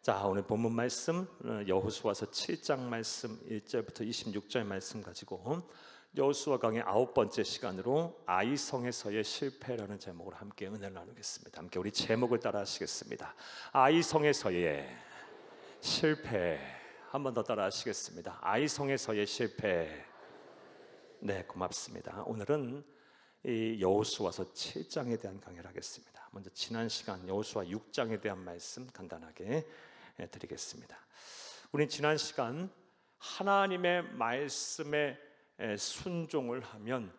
자, 오늘 본문 말씀 여호수아서 7장 말씀 1절부터 26절 말씀 가지고 여호수아 강의 9번째 시간으로 아이성에서의 실패라는 제목으로 함께 은혜를 나누겠습니다. 함께 우리 제목을 따라 하시겠습니다. 아이성에서의 실패. 한 번 더 따라 하시겠습니다. 아이성에서의 실패. 네, 고맙습니다. 오늘은 이 여호수아서 7장에 대한 강의를 하겠습니다. 먼저 지난 시간 여호수아 6장에 대한 말씀 간단하게 드리겠습니다. 우리 지난 시간 하나님의 말씀에 순종을 하면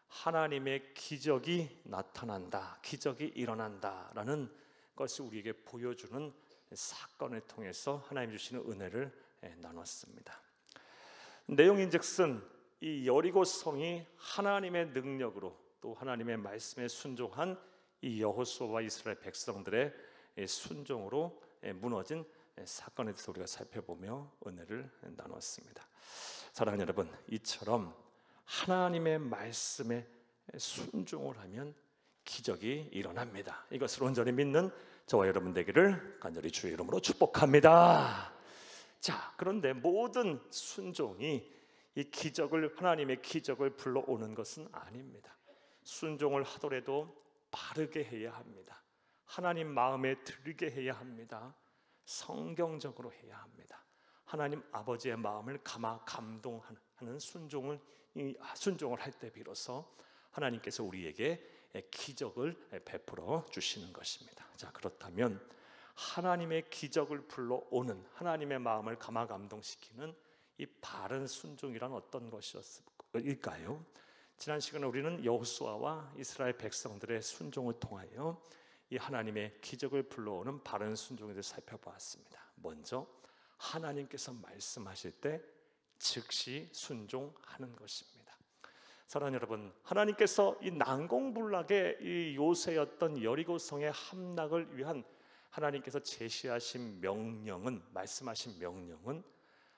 하나님의 기적이 나타난다, 기적이 일어난다라는 것을 우리에게 보여주는 사건을 통해서 하나님 주시는 은혜를 나눴습니다. 내용인즉슨 이 여리고성이 하나님의 능력으로 또 하나님의 말씀에 순종한 이 여호수아와 이스라엘 백성들의 순종으로 무너진 사건에 대해서 우리가 살펴보며 은혜를 나눴습니다. 사랑하는 여러분, 이처럼 하나님의 말씀에 순종을 하면 기적이 일어납니다. 이것을 온전히 믿는 저와 여러분 되기를 간절히 주의 이름으로 축복합니다. 자, 그런데 모든 순종이 이 기적을, 하나님의 기적을 불러오는 것은 아닙니다. 순종을 하더라도 바르게 해야 합니다. 하나님 마음에 들게 해야 합니다. 성경적으로 해야 합니다. 하나님 아버지의 마음을 감동하는 순종을 할 때 비로소 하나님께서 우리에게 기적을 베풀어 주시는 것입니다. 자, 그렇다면 하나님의 기적을 불러오는, 하나님의 마음을 감동시키는 이 바른 순종이란 어떤 것일까요? 지난 시간에 우리는 여호수아와 이스라엘 백성들의 순종을 통하여 이 하나님의 기적을 불러오는 바른 순종에 대해서 살펴보았습니다. 먼저 하나님께서 말씀하실 때 즉시 순종하는 것입니다. 사랑하는 여러분, 하나님께서 이 난공불락의 이 요새였던 여리고성의 함락을 위한 하나님께서 제시하신 명령은, 말씀하신 명령은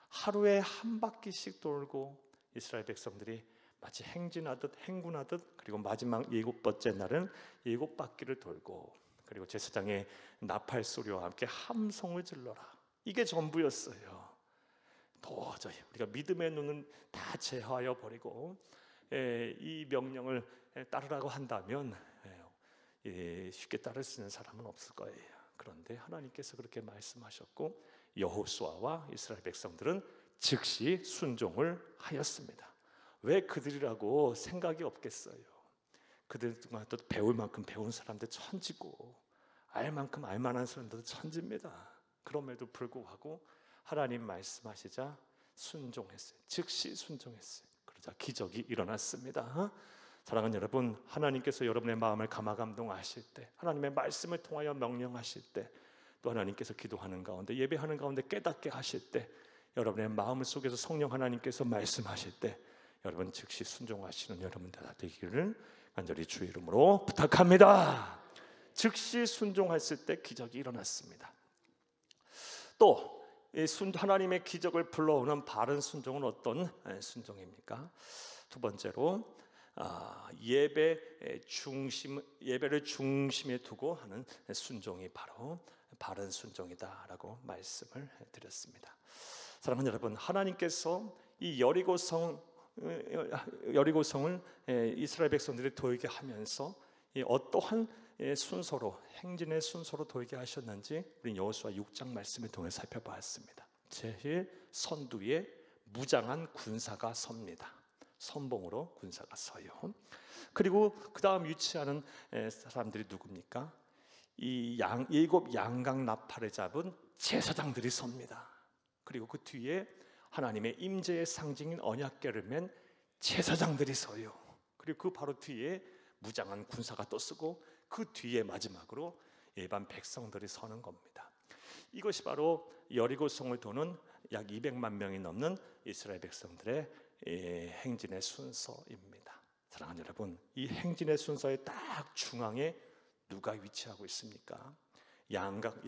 하루에 한 바퀴씩 돌고 이스라엘 백성들이 마치 행군하듯 그리고 마지막 7번째 날은 7바퀴를 돌고, 그리고 제사장의 나팔 소리와 함께 함성을 질러라. 이게 전부였어요. 도저히 우리가 믿음의 눈은 다 제하여 버리고 이 명령을 따르라고 한다면 쉽게 따를 수 있는 사람은 없을 거예요. 그런데 하나님께서 그렇게 말씀하셨고 여호수아와 이스라엘 백성들은 즉시 순종을 하였습니다. 왜 그들이라고 생각이 없겠어요? 그들도 배울 만큼 배운 사람들 천지고 알 만큼 알 만한 사람들도 천지입니다. 그럼에도 불구하고 하나님 말씀하시자 순종했어요. 즉시 순종했어요. 그러자 기적이 일어났습니다. 사랑하는 여러분, 하나님께서 여러분의 마음을 감동하실 때, 하나님의 말씀을 통하여 명령하실 때, 또 하나님께서 기도하는 가운데, 예배하는 가운데 깨닫게 하실 때, 여러분의 마음 속에서 성령 하나님께서 말씀하실 때 여러분 즉시 순종하시는 여러분들 되기를 간절히 주의 이름으로 부탁합니다. 즉시 순종했을 때 기적이 일어났습니다. 또 하나님의 기적을 불러오는 바른 순종은 어떤 순종입니까? 두 번째로 예배를 중심에 두고 하는 순종이 바로 바른 순종이다라고 말씀을 드렸습니다. 사랑하는 여러분, 하나님께서 이 여리고성을 이스라엘 백성들이 돌게 하면서 어떠한 순서로, 행진의 순서로 돌게 하셨는지 우리 여호수아 6장 말씀을 통해 살펴봤습니다. 제일 선두에 무장한 군사가 섭니다. 선봉으로 군사가 서요. 그리고 그 다음 위치하는 사람들이 누굽니까? 이 7 양각 나팔을 잡은 제사장들이 섭니다. 그리고 그 뒤에 하나님의 임재의 상징인 언약궤를 맨 제사장들이 서요. 그리고 그 바로 뒤에 무장한 군사가 또 서고, 그 뒤에 마지막으로 일반 백성들이 서는 겁니다. 이것이 바로 여리고성을 도는 약 200만 명이 넘는 이스라엘 백성들의 행진의 순서입니다. 사랑하는 여러분, 이 행진의 순서의 딱 중앙에 누가 위치하고 있습니까? 7 양각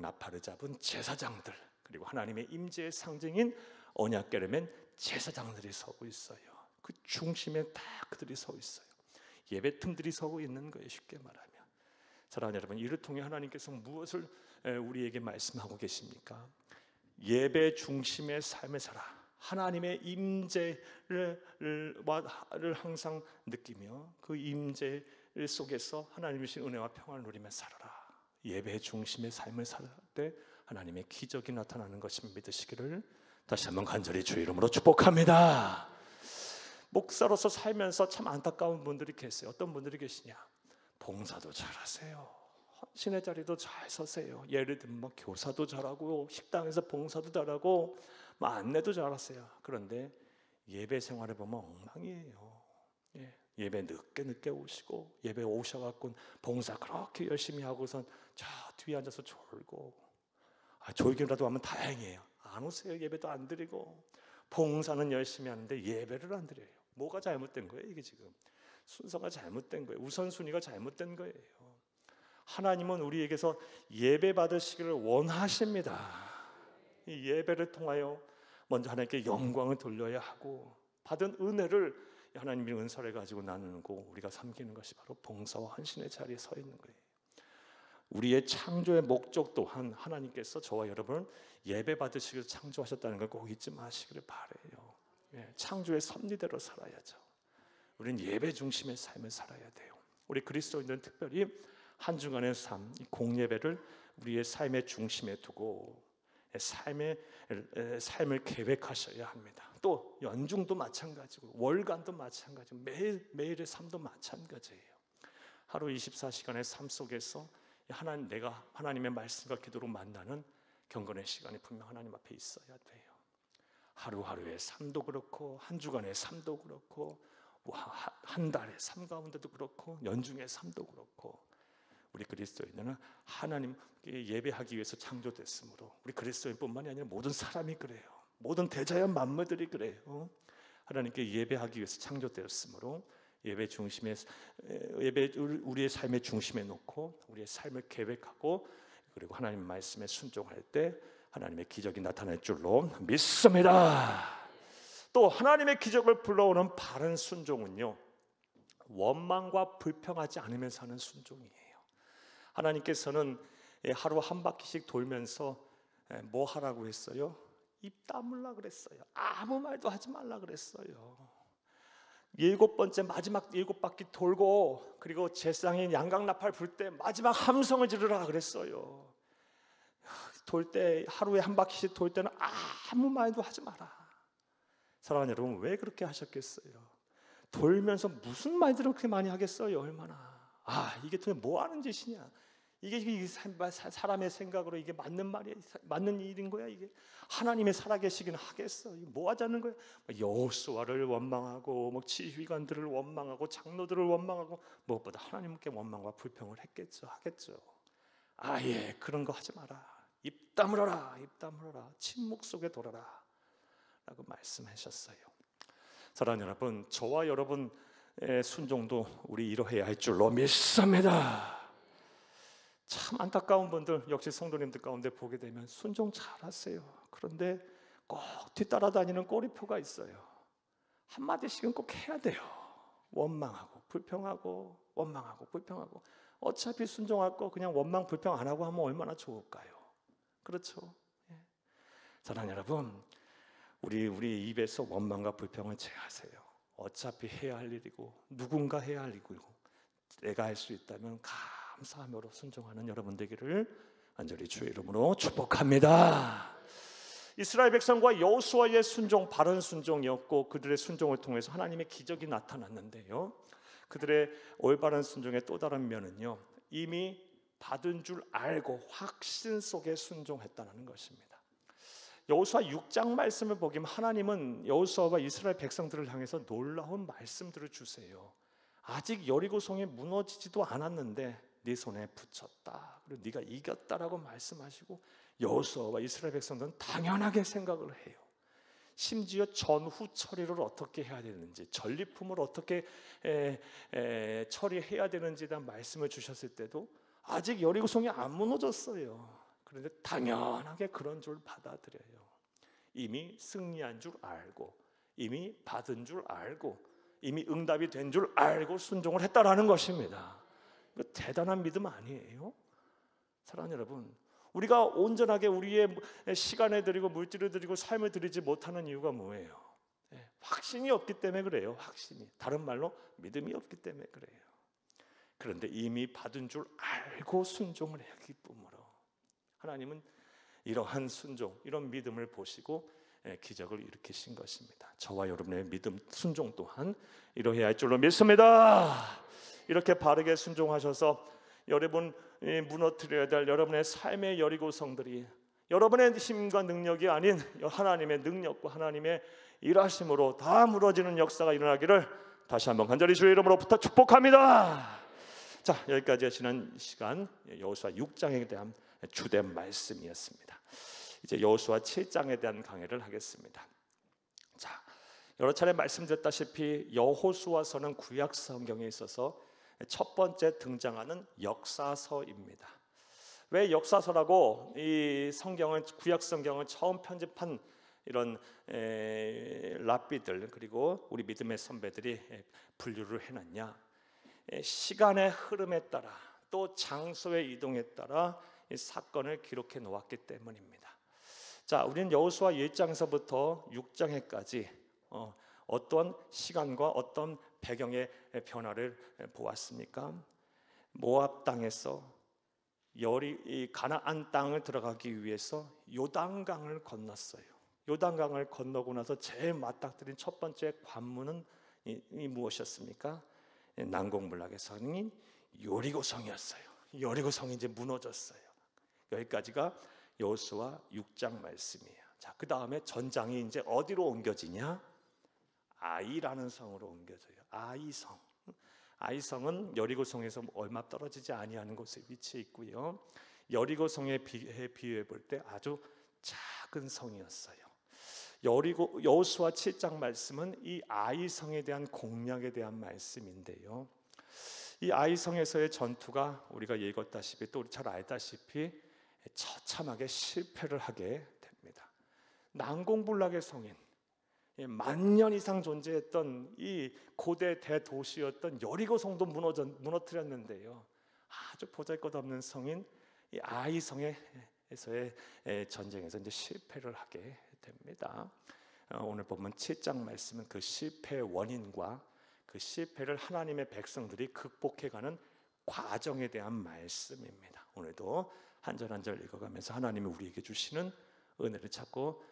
나팔을 잡은 제사장들, 그리고 하나님의 임재의 상징인 언약궤를 맨 제사장들이 서고 있어요. 그 중심에 딱 그들이 서 있어요. 예배팀들이 서고 있는 거예요. 쉽게 말하면 사랑하는 여러분, 이를 통해 하나님께서 무엇을 우리에게 말씀하고 계십니까? 예배 중심의 삶을 살아. 하나님의 임재를 항상 느끼며 그 임재 속에서 하나님의 주신 은혜와 평안을 누리며 살아라. 예배 중심의 삶을 살 때 하나님의 기적이 나타나는 것을 믿으시기를 다시 한번 간절히 주의 이름으로 축복합니다. 목사로서 살면서 참 안타까운 분들이 계세요. 어떤 분들이 계시냐? 봉사도 잘하세요. 헌신의 자리도 잘 서세요. 예를 들면 뭐 교사도 잘하고 식당에서 봉사도 잘하고 뭐 안내도 잘하세요. 그런데 예배 생활을 보면 엉망이에요. 예배 늦게 오시고, 예배 오셔갖고 봉사 그렇게 열심히 하고선 저 뒤에 앉아서 졸고, 졸기라도 하면 다행이에요. 안 오세요. 예배도 안 드리고, 봉사는 열심히 하는데 예배를 안 드려요. 뭐가 잘못된 거예요? 이게 지금 순서가 잘못된 거예요. 우선순위가 잘못된 거예요. 하나님은 우리에게서 예배 받으시기를 원하십니다. 이 예배를 통하여 먼저 하나님께 영광을 돌려야 하고, 받은 은혜를 하나님의 은사를 가지고 나누고 우리가 섬기는 것이 바로 봉사와 헌신의 자리에 서 있는 거예요. 우리의 창조의 목적 또한 하나님께서 저와 여러분을 예배 받으시기를 창조하셨다는 걸 꼭 잊지 마시기를 바라요. 창조의 섭리대로 살아야죠. 우리는 예배 중심의 삶을 살아야 돼요. 우리 그리스도인들은 특별히 한 주간의 삶, 이 공예배를 우리의 삶의 중심에 두고 삶을 계획하셔야 합니다. 또 연중도 마찬가지고 월간도 마찬가지고 매일의 삶도 마찬가지예요. 하루 24시간의 삶 속에서 내가 하나님의 말씀과 기도로 만나는 경건의 시간이 분명 하나님 앞에 있어야 돼요. 하루하루의 삶도 그렇고, 한 주간의 삶도 그렇고, 한 달의 삶 가운데도 그렇고, 연중의 삶도 그렇고, 우리 그리스도인들은 하나님께 예배하기 위해서 창조됐으므로, 우리 그리스도인뿐만이 아니라 모든 사람이 그래요. 모든 대자연 만물들이 그래요. 하나님께 예배하기 위해서 창조되었으므로 우리의 삶의 중심에 놓고 우리의 삶을 계획하고, 그리고 하나님의 말씀에 순종할 때 하나님의 기적이 나타날 줄로 믿습니다. 또 하나님의 기적을 불러오는 바른 순종은요, 원망과 불평하지 않으면서 하는 순종이에요. 하나님께서는 하루 한 바퀴씩 돌면서 뭐 하라고 했어요? 입 다물라 그랬어요. 아무 말도 하지 말라 그랬어요. 7번째 마지막 7바퀴 돌고, 그리고 제사장이 양강나팔 불 때 마지막 함성을 지르라 그랬어요. 돌 때, 하루에 한 바퀴씩 돌 때는 아무 말도 하지 마라. 사랑하는 여러분, 왜 그렇게 하셨겠어요? 돌면서 무슨 말들을 그렇게 많이 하겠어요? 얼마나. 이게 도대체 뭐 하는 짓이냐? 이게 사람의 생각으로 이게 맞는 말이야? 맞는 일인 거야? 이게 하나님의 살아계시긴 하겠어? 이게 뭐 하자는 거야? 여호수아를 원망하고, 지휘관들을 원망하고, 장로들을 원망하고, 무엇보다 하나님께 원망과 불평을 하겠죠. 그런 거 하지 마라. 입 다물어라. 침묵 속에 돌아라 라고 말씀하셨어요. 사랑하는 여러분, 저와 여러분의 순종도 우리 이러해야 할 줄로 믿습니다. 참 안타까운 분들, 역시 성도님들 가운데 보게 되면 순종 잘하세요. 그런데 꼭 뒤따라다니는 꼬리표가 있어요. 한마디씩은 꼭 해야 돼요. 원망하고 불평하고, 원망하고 불평하고. 어차피 순종할 거 그냥 원망 불평 안 하고 하면 얼마나 좋을까요? 그렇죠? 사랑하는 여러분, 우리 입에서 원망과 불평을 제하세요. 어차피 해야 할 일이고, 누군가 해야 할 일이고, 내가 할 수 있다면 감사함으로 순종하는 여러분 되기를 간절히 주의 이름으로 축복합니다. 이스라엘 백성과 여호수아의 순종, 바른 순종이었고, 그들의 순종을 통해서 하나님의 기적이 나타났는데요, 그들의 올바른 순종의 또 다른 면은요, 이미 받은 줄 알고 확신 속에 순종했다는 것입니다. 여호수아 6장 말씀을 보면 하나님은 여호수아와 이스라엘 백성들을 향해서 놀라운 말씀들을 주세요. 아직 여리고성이 무너지지도 않았는데 네 손에 붙였다, 그리고 네가 이겼다라고 말씀하시고, 여호수아와 이스라엘 백성들은 당연하게 생각을 해요. 심지어 전후 처리를 어떻게 해야 되는지, 전리품을 어떻게 처리해야 되는지에 대한 말씀을 주셨을 때도 아직 여리고성이 안 무너졌어요. 그런데 당연하게 그런 줄 받아들여요. 이미 승리한 줄 알고, 이미 받은 줄 알고, 이미 응답이 된 줄 알고 순종을 했다라는 것입니다. 이거 대단한 믿음 아니에요? 사랑하는 여러분, 우리가 온전하게 우리의 시간을 드리고 물질을 드리고 삶을 드리지 못하는 이유가 뭐예요? 확신이 없기 때문에 그래요. 확신이, 다른 말로 믿음이 없기 때문에 그래요. 그런데 이미 받은 줄 알고 순종을 해야 기쁨으로, 하나님은 이러한 순종, 이런 믿음을 보시고 기적을 일으키신 것입니다. 저와 여러분의 믿음, 순종 또한 이러해야 할 줄로 믿습니다. 이렇게 바르게 순종하셔서 여러분 무너뜨려야 될 여러분의 삶의 여리고성들이 여러분의 힘과 능력이 아닌 하나님의 능력과 하나님의 일하심으로 다 무너지는 역사가 일어나기를 다시 한번 간절히 주의 이름으로 부탁 축복합니다. 자, 여기까지 지난 시간 여호수아 6장에 대한 주된 말씀이었습니다. 이제 여호수아 7장에 대한 강의를 하겠습니다. 자, 여러 차례 말씀드렸다시피 여호수아서는 구약 성경에 있어서 첫 번째 등장하는 역사서입니다. 왜 역사서라고 이 성경을, 구약 성경을 처음 편집한 이런 랍비들 그리고 우리 믿음의 선배들이 분류를 해놨냐? 시간의 흐름에 따라 또 장소의 이동에 따라 이 사건을 기록해 놓았기 때문입니다. 자, 우리는 여호수아 1장에서부터 6장에까지 어떤 시간과 어떤 배경의 변화를 보았습니까? 모압 땅에서 이 가나안 땅을 들어가기 위해서 요단강을 건넜어요. 요단강을 건너고 나서 제일 맞닥뜨린 첫 번째 관문은 무엇이었습니까? 난공불락의 성인 여리고성이었어요. 여리고성이 이제 무너졌어요. 여기까지가 여호수아 6장 말씀이에요. 자, 그 다음에 전장이 이제 어디로 옮겨지냐? 아이라는 성으로 옮겨져요. 아이성. 아이성은 여리고성에서 얼마 떨어지지 아니하는 곳에 위치해 있고요. 여리고성에 비유해 볼 때 아주 작은 성이었어요. 여호수아 7장 말씀은 이 아이성에 대한 공략에 대한 말씀인데요. 이 아이성에서의 전투가 우리가 읽었다시피 또 잘 알다시피 처참하게 실패를 하게 됩니다. 난공불락의 성인, 만년 이상 존재했던 이 고대 대도시였던 여리고성도 무너뜨렸는데요. 아주 보잘것없는 성인 이 아이성에서의 전쟁에서 이제 실패를 하게 됩니다. 오늘 보면 7장 말씀은 그 실패의 원인과 그 실패를 하나님의 백성들이 극복해가는 과정에 대한 말씀입니다. 오늘도 한 절 한 절 읽어가면서 하나님이 우리에게 주시는 은혜를 찾고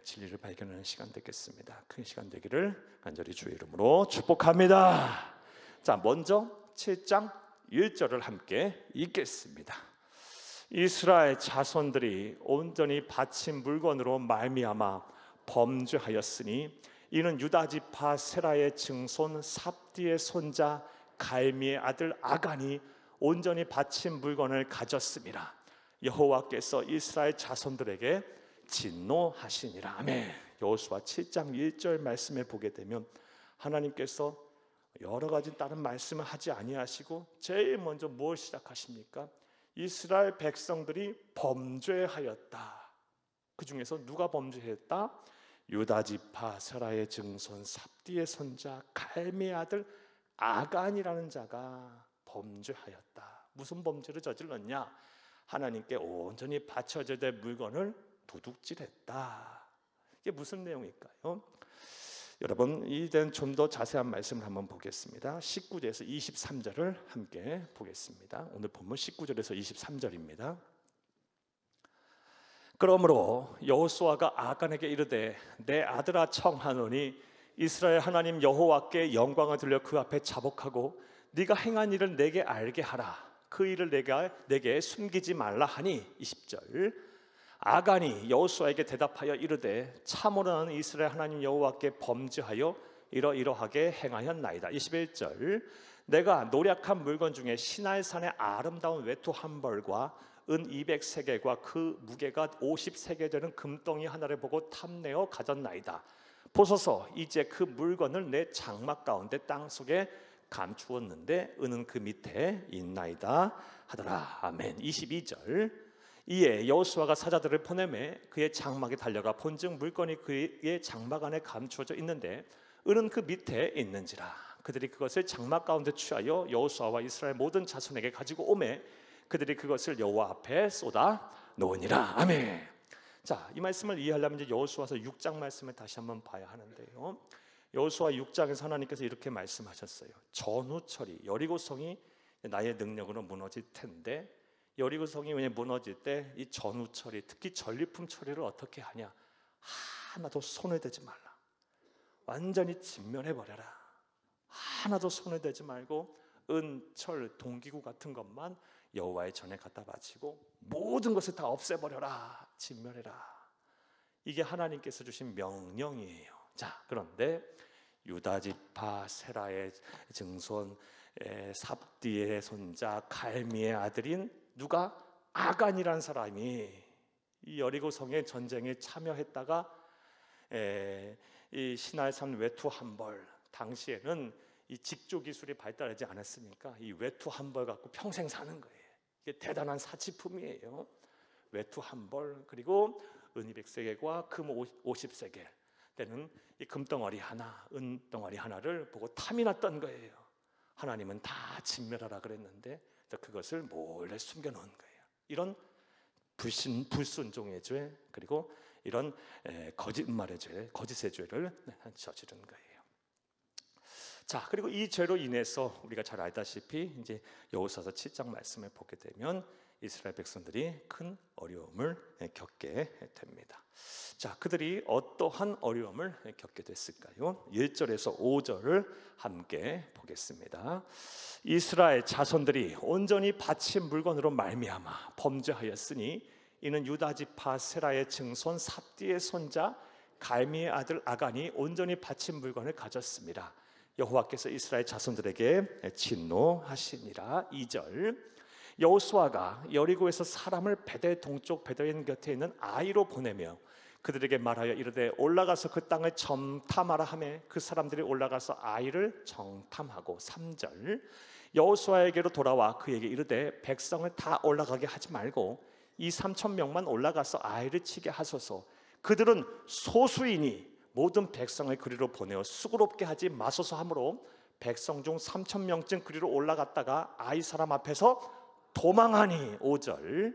진리를 발견하는 시간 되겠습니다. 큰 시간 되기를 간절히 주의 이름으로 축복합니다. 자, 먼저 7장 1절을 함께 읽겠습니다. 이스라엘 자손들이 온전히 바친 물건으로 말미암아 범죄하였으니 이는 유다 지파 세라의 증손 삽디의 손자 갈미의 아들 아간이 온전히 바친 물건을 가졌음이라. 여호와께서 이스라엘 자손들에게 진노하시니라. 아멘. 여호수아 7장 1절 말씀에 보게 되면 하나님께서 여러 가지 다른 말씀을 하지 아니하시고 제일 먼저 뭘 시작하십니까? 이스라엘 백성들이 범죄하였다. 그 중에서 누가 범죄했다? 유다 지파 세라의 증손 삽디의 손자 갈미의 아들 아간이라는 자가 범죄하였다. 무슨 범죄를 저질렀냐? 하나님께 온전히 바쳐져야 될 물건을 도둑질했다. 이게 무슨 내용일까요? 여러분, 이제는 좀 더 자세한 말씀을 한번 보겠습니다. 19절에서 23절을 함께 보겠습니다. 오늘 본문 19절에서 23절입니다. 그러므로 여호수아가 아간에게 이르되 내 아들아 청하노니 이스라엘 하나님 여호와께 영광을 들려 그 앞에 자복하고 네가 행한 일을 내게 알게 하라. 그 일을 내게 숨기지 말라 하니 20절 아간이 여호수아에게 대답하여 이르되 참으로 나는 이스라엘 하나님 여호와께 범죄하여 이러이러하게 행하였나이다. 21절 내가 노략한 물건 중에 시날산의 아름다운 외투 한 벌과 은 200세겔과 그 무게가 50세겔 되는 금덩이 하나를 보고 탐내어 가졌나이다. 보소서 이제 그 물건을 내 장막 가운데 땅속에 감추었는데 은은 그 밑에 있나이다 하더라. 아멘. 22절 이에 여호수아가 사자들을 보내매 그의 장막에 달려가 본즉 물건이 그의 장막 안에 감추어져 있는데 은은 그 밑에 있는지라. 그들이 그것을 장막 가운데 취하여 여호수아와 이스라엘 모든 자손에게 가지고 오매 그들이 그것을 여호와 앞에 쏟아 놓으니라. 아멘. 자, 이 말씀을 이해하려면 이제 여호수아서 6장 말씀을 다시 한번 봐야 하는데요. 여호수아 6장에서 하나님께서 이렇게 말씀하셨어요. 전후철이 여리고성이 나의 능력으로 무너질 텐데, 여리고성이 왜 무너질 때 이 전후처리, 특히 전리품 처리를 어떻게 하냐? 하나도 손을 대지 말라. 완전히 진멸해 버려라. 하나도 손을 대지 말고 은, 철, 동기구 같은 것만 여호와의 전에 갖다 바치고 모든 것을 다 없애버려라. 진멸해라. 이게 하나님께서 주신 명령이에요. 자, 그런데 유다 지파 세라의 증손 삽디의 손자 갈미의 아들인 누가? 아간이라는 사람이 이 여리고 성의 전쟁에 참여했다가 이 신하의 산 외투 한 벌, 당시에는 이 직조 기술이 발달하지 않았으니까 이 외투 한 벌 갖고 평생 사는 거예요. 이게 대단한 사치품이에요. 외투 한 벌, 그리고 은 200세겔과 금 50세겔 때는 이 금덩어리 하나, 은덩어리 하나를 보고 탐이 났던 거예요. 하나님은 다 진멸하라 그랬는데 그것을 몰래 숨겨놓은 거예요. 이런 불순종의 죄, 그리고 이런 거짓말의 죄, 거짓의 죄를 저지른 거예요. 자, 그리고 이 죄로 인해서 우리가 잘 알다시피 이제 여호수아서 7장 말씀을 보게 되면 이스라엘 백성들이 큰 어려움을 겪게 됩니다. 자, 그들이 어떠한 어려움을 겪게 됐을까요? 1절에서 5절을 함께 보겠습니다. 이스라엘 자손들이 온전히 바친 물건으로 말미암아 범죄하였으니 이는 유다 지파 세라의 증손 삽디의 손자 갈미의 아들 아간이 온전히 바친 물건을 가졌습니다. 여호와께서 이스라엘 자손들에게 진노하시니라. 2절, 여호수아가 여리고에서 사람을 베델 동쪽 베델인 곁에 있는 아이로 보내며 그들에게 말하여 이르되 올라가서 그 땅을 정탐하라 하매 그 사람들이 올라가서 아이를 정탐하고. 3절, 여호수아에게로 돌아와 그에게 이르되 백성을 다 올라가게 하지 말고 이 3,000명만 올라가서 아이를 치게 하소서. 그들은 소수이니 모든 백성을 그리로 보내어 수고롭게 하지 마소서 하므로 백성 중 3,000명쯤 그리로 올라갔다가 아이 사람 앞에서 도망하니. 5절,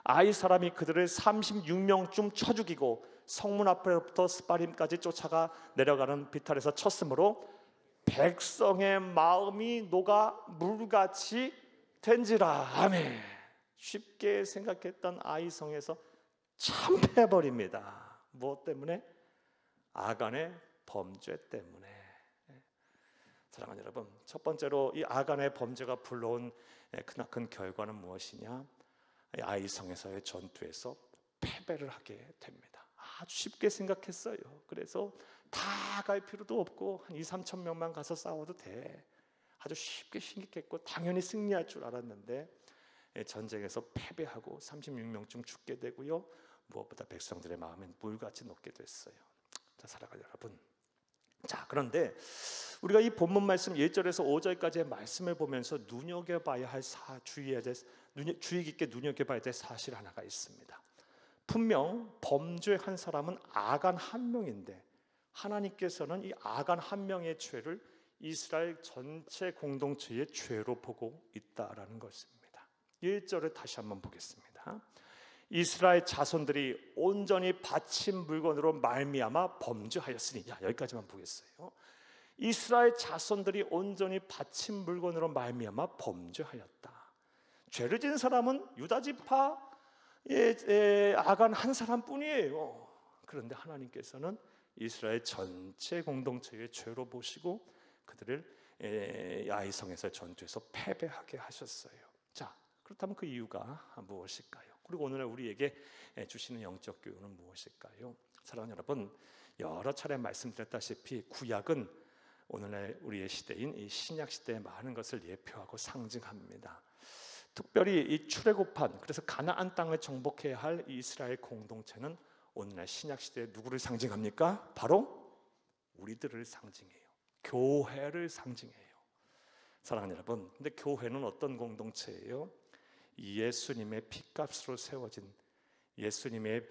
아이 사람이 그들을 36명쯤 쳐 죽이고 성문 앞으로부터 스바림까지 쫓아가 내려가는 비탈에서 쳤으므로 백성의 마음이 녹아 물같이 된지라. 아멘. 쉽게 생각했던 아이 성에서 참패해버립니다. 무엇 때문에? 아간의 범죄 때문에. 사랑하는 여러분, 첫 번째로 이 아간의 범죄가 불러온 크나큰 결과는 무엇이냐? 아이성에서의 전투에서 패배를 하게 됩니다. 아주 쉽게 생각했어요. 그래서 다 갈 필요도 없고 한 2, 3천 명만 가서 싸워도 돼. 아주 쉽게 생각했고 당연히 승리할 줄 알았는데 전쟁에서 패배하고 36명쯤 죽게 되고요. 무엇보다 백성들의 마음은 물같이 녹게 됐어요. 자, 사랑하는 여러분, 자, 그런데 우리가 이 본문 말씀 1절에서 5절까지의 말씀을 보면서 눈여겨봐야 할 주의 깊게 눈여겨봐야 될 사실 하나가 있습니다. 분명 범죄한 사람은 아간 한 명인데 하나님께서는 이 아간 한 명의 죄를 이스라엘 전체 공동체의 죄로 보고 있다라는 것입니다. 1절을 다시 한번 보겠습니다. 이스라엘 자손들이 온전히 바친 물건으로 말미암아 범죄하였으니. 여기까지만 보겠어요. 이스라엘 자손들이 온전히 바친 물건으로 말미암아 범죄하였다. 죄를 지은 사람은 유다 지파의 아간 한 사람뿐이에요. 그런데 하나님께서는 이스라엘 전체 공동체의 죄로 보시고 그들을 아이성에서 전투에서 패배하게 하셨어요. 자, 그렇다면 그 이유가 무엇일까요? 그리고 오늘 우리에게 주시는 영적 교훈은 무엇일까요? 사랑하는 여러분, 여러 차례 말씀드렸다시피 구약은 오늘날 우리의 시대인 이 신약 시대의 많은 것을 예표하고 상징합니다. 특별히 이 출애굽한, 그래서 가나안 땅을 정복해야 할 이스라엘 공동체는 오늘날 신약 시대에 누구를 상징합니까? 바로 우리들을 상징해요. 교회를 상징해요. 사랑하는 여러분, 근데 교회는 어떤 공동체예요? 예수님의 피값으로 세워진, 예수님의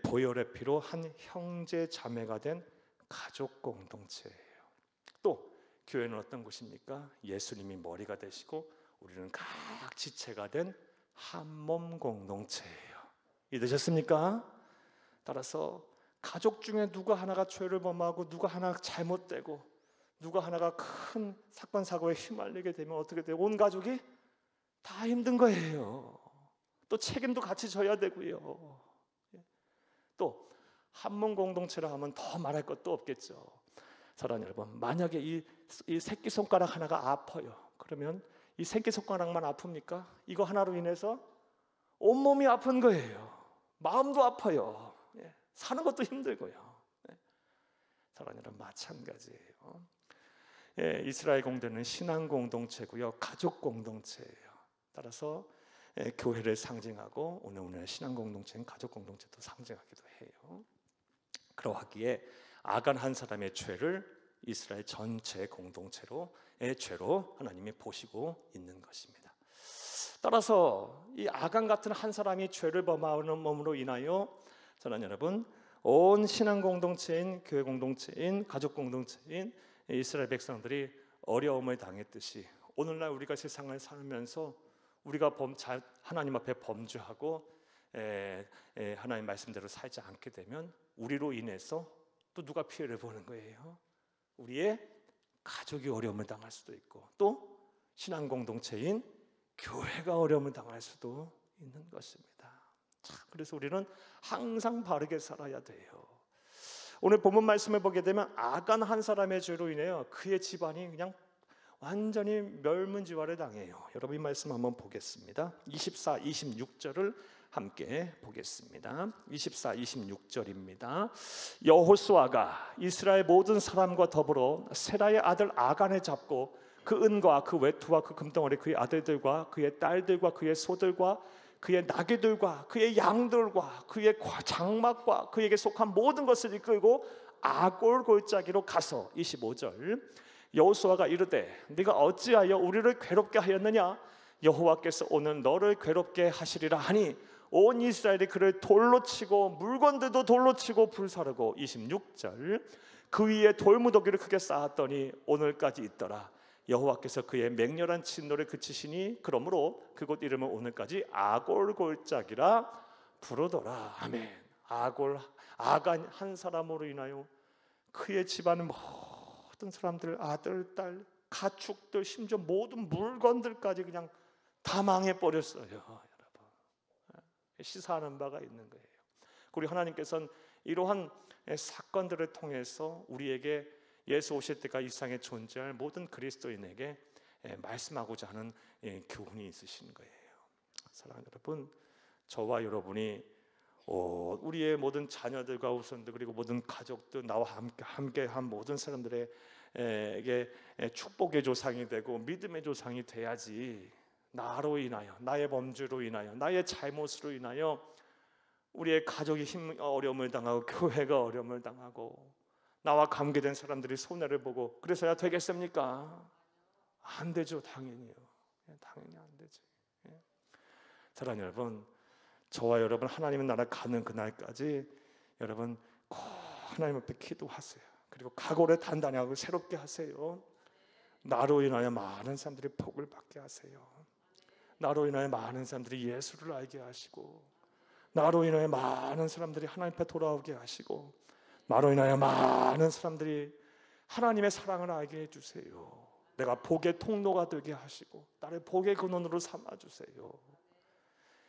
보혈의 피로 한 형제 자매가 된 가족 공동체예요. 또 교회는 어떤 곳입니까? 예수님이 머리가 되시고 우리는 각 지체가 된 한 몸 공동체예요. 이해되셨습니까? 따라서 가족 중에 누가 하나가 죄를 범하고 누가 하나 잘못되고 누가 하나가 큰 사건 사고에 휘말리게 되면 어떻게 돼요? 온 가족이 다 힘든 거예요. 또 책임도 같이 져야 되고요. 또 한 몸 공동체라 하면 더 말할 것도 없겠죠. 사랑하는 여러분, 만약에 이 새끼손가락 하나가 아파요. 그러면 이 새끼손가락만 아픕니까? 이거 하나로 인해서 온몸이 아픈 거예요. 마음도 아파요. 사는 것도 힘들고요. 사랑하는 여러분, 마찬가지예요. 이스라엘 공동체는 신앙 공동체고요, 가족 공동체예요. 따라서 교회를 상징하고 오늘 신앙 공동체는 가족 공동체도 상징하기도 해요. 그러하기에 아간 한 사람의 죄를 이스라엘 전체 공동체로의 죄로 하나님이 보시고 있는 것입니다. 따라서 이 아간 같은 한 사람이 죄를 범하는 몸으로 인하여 저는 여러분 온 신앙 공동체인 교회 공동체인 가족 공동체인 이스라엘 백성들이 어려움을 당했듯이 오늘날 우리가 세상을 살면서 우리가 하나님 앞에 범죄하고 하나님 말씀대로 살지 않게 되면 우리로 인해서 또 누가 피해를 보는 거예요? 우리의 가족이 어려움을 당할 수도 있고 또 신앙 공동체인 교회가 어려움을 당할 수도 있는 것입니다. 그래서 우리는 항상 바르게 살아야 돼요. 오늘 본문 말씀을 보게 되면 아간 한 사람의 죄로 인해요 그의 집안이 그냥 완전히 멸문지화를 당해요. 여러분 이 말씀 한번 보겠습니다. 24, 26절을 함께 보겠습니다. 24, 26절입니다. 여호수아가 이스라엘 모든 사람과 더불어 세라의 아들 아간을 잡고 그 은과 그 외투와 그 금덩어리 그의 아들들과 그의 딸들과 그의 소들과 그의 나귀들과 그의 양들과 그의 장막과 그에게 속한 모든 것을 이끌고 아골 골짜기로 가서 25절 여호수아가 이르되 네가 어찌하여 우리를 괴롭게 하였느냐 여호와께서 오늘 너를 괴롭게 하시리라 하니 온 이스라엘이 그를 돌로 치고 물건들도 돌로 치고 불사르고 26절 그 위에 돌무더기를 크게 쌓았더니 오늘까지 있더라. 여호와께서 그의 맹렬한 진노를 그치시니 그러므로 그곳 이름은 오늘까지 아골 골짜기라 부르더라. 아멘. 아간 한 사람으로 인하여 그의 집안은 모든 사람들 아들, 딸, 가축들 심지어 모든 물건들까지 그냥 다 망해버렸어요. 여러분 시사하는 바가 있는 거예요. 우리 하나님께서는 이러한 사건들을 통해서 우리에게 예수 오실 때가 이 세상에 존재할 모든 그리스도인에게 말씀하고자 하는 교훈이 있으신 거예요. 사랑하는 여러분, 저와 여러분이 우리의 모든 자녀들과 후손들 그리고 모든 가족들 나와 함께한 모든 사람들에게 축복의 조상이 되고 믿음의 조상이 돼야지 나로 인하여 나의 범죄로 인하여 나의 잘못으로 인하여 우리의 가족이 어려움을 당하고 교회가 어려움을 당하고 나와 관계된 사람들이 손해를 보고 그래서야 되겠습니까? 안 되죠. 당연히요. 당연히 안 되지. 사랑하는 여러분, 저와 여러분 하나님의 나라 가는 그날까지 여러분 꼭 하나님 앞에 기도하세요. 그리고 각오를 단단히 하고 새롭게 하세요. 나로 인하여 많은 사람들이 복을 받게 하세요. 나로 인하여 많은 사람들이 예수를 알게 하시고 나로 인하여 많은 사람들이 하나님 앞에 돌아오게 하시고 나로 인하여 많은 사람들이 하나님의 사랑을 알게 해주세요. 내가 복의 통로가 되게 하시고 나를 복의 근원으로 삼아주세요.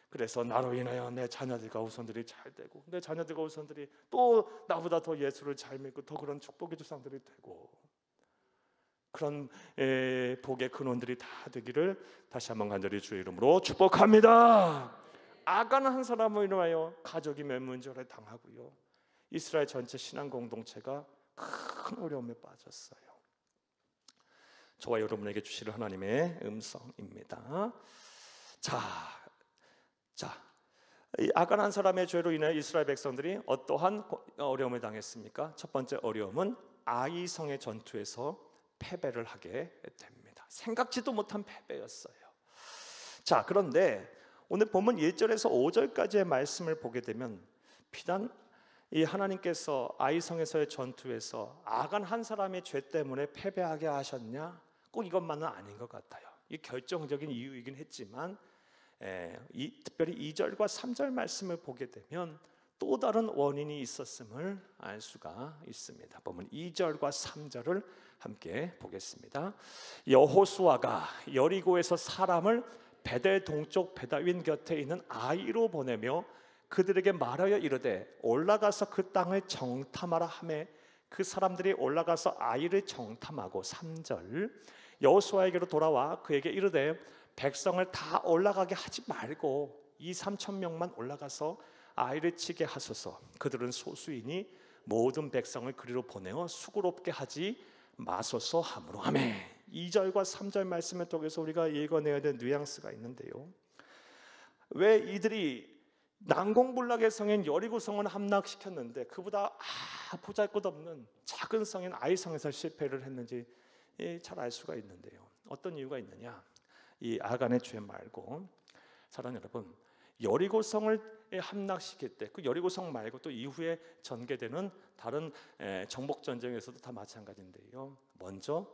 그래서 나로 인하여 내 자녀들과 후손들이 잘 되고 내 자녀들과 후손들이 또 나보다 더 예수를 잘 믿고 더 그런 축복의 조상들이 되고 그런 복의 근원들이 다 되기를 다시 한번 간절히 주의 이름으로 축복합니다. 아간 한 사람을 인하여 가족이 멸문지화를 당하고요 이스라엘 전체 신앙 공동체가 큰 어려움에 빠졌어요. 저와 여러분에게 주실 하나님의 음성입니다. 자, 이 아간 한 사람의 죄로 인해 이스라엘 백성들이 어떠한 어려움을 당했습니까? 첫 번째 어려움은 아이성의 전투에서 패배를 하게 됩니다. 생각지도 못한 패배였어요. 자, 그런데 오늘 본문 1절에서 5절까지의 말씀을 보게 되면 비단 이 하나님께서 아이성에서의 전투에서 아간 한 사람의 죄 때문에 패배하게 하셨냐? 꼭 이것만은 아닌 것 같아요. 이 결정적인 이유이긴 했지만 특별히 2절과 3절 말씀을 보게 되면 또 다른 원인이 있었음을 알 수가 있습니다. 보면 2절과 3절을 함께 보겠습니다. 여호수아가 여리고에서 사람을 베델 동쪽 베다윈 곁에 있는 아이로 보내며 그들에게 말하여 이르되 올라가서 그 땅을 정탐하라 하매 그 사람들이 올라가서 아이를 정탐하고 3절 여호수아에게로 돌아와 그에게 이르되 백성을 다 올라가게 하지 말고 2-3천 명만 올라가서 아이를 치게 하소서. 그들은 소수이니 모든 백성을 그리로 보내어 수고롭게 하지 마소서 하므로 아멘. 2절과 3절 말씀을 통해서 우리가 읽어내야 될 뉘앙스가 있는데요, 왜 이들이 난공불락의 성인 여리고 성을 함락시켰는데 그보다 보잘것없는 작은 성인 아이성에서 실패를 했는지 잘 알 수가 있는데요, 어떤 이유가 있느냐? 이 아간의 죄 말고, 사랑하는 여러분, 여리고성을 함락시킬 때 그 여리고성 말고 또 이후에 전개되는 다른 정복 전쟁에서도 다 마찬가지인데요, 먼저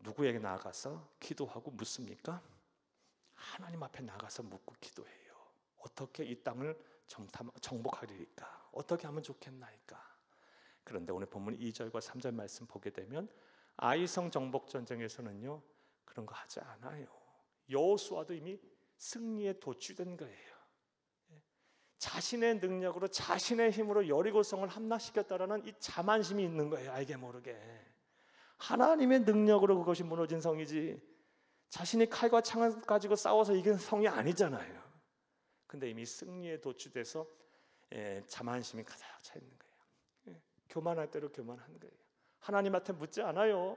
누구에게 나아가서 기도하고 묻습니까? 하나님 앞에 나가서 묻고 기도해요. 어떻게 이 땅을 정복하리까? 어떻게 하면 좋겠나이까? 그런데 오늘 본문 2절과 3절 말씀 보게 되면 아이성 정복 전쟁에서는요 그런 거 하지 않아요. 여호수아도 이미 승리에 도취된 거예요. 자신의 능력으로 자신의 힘으로 여리고성을 함락시켰다라는 이 자만심이 있는 거예요. 알게 모르게 하나님의 능력으로 그것이 무너진 성이지 자신이 칼과 창을 가지고 싸워서 이긴 성이 아니잖아요. 근데 이미 승리에 도취돼서 자만심이 가득 차 있는 거예요. 교만할 대로 교만한 거예요. 하나님한테 묻지 않아요.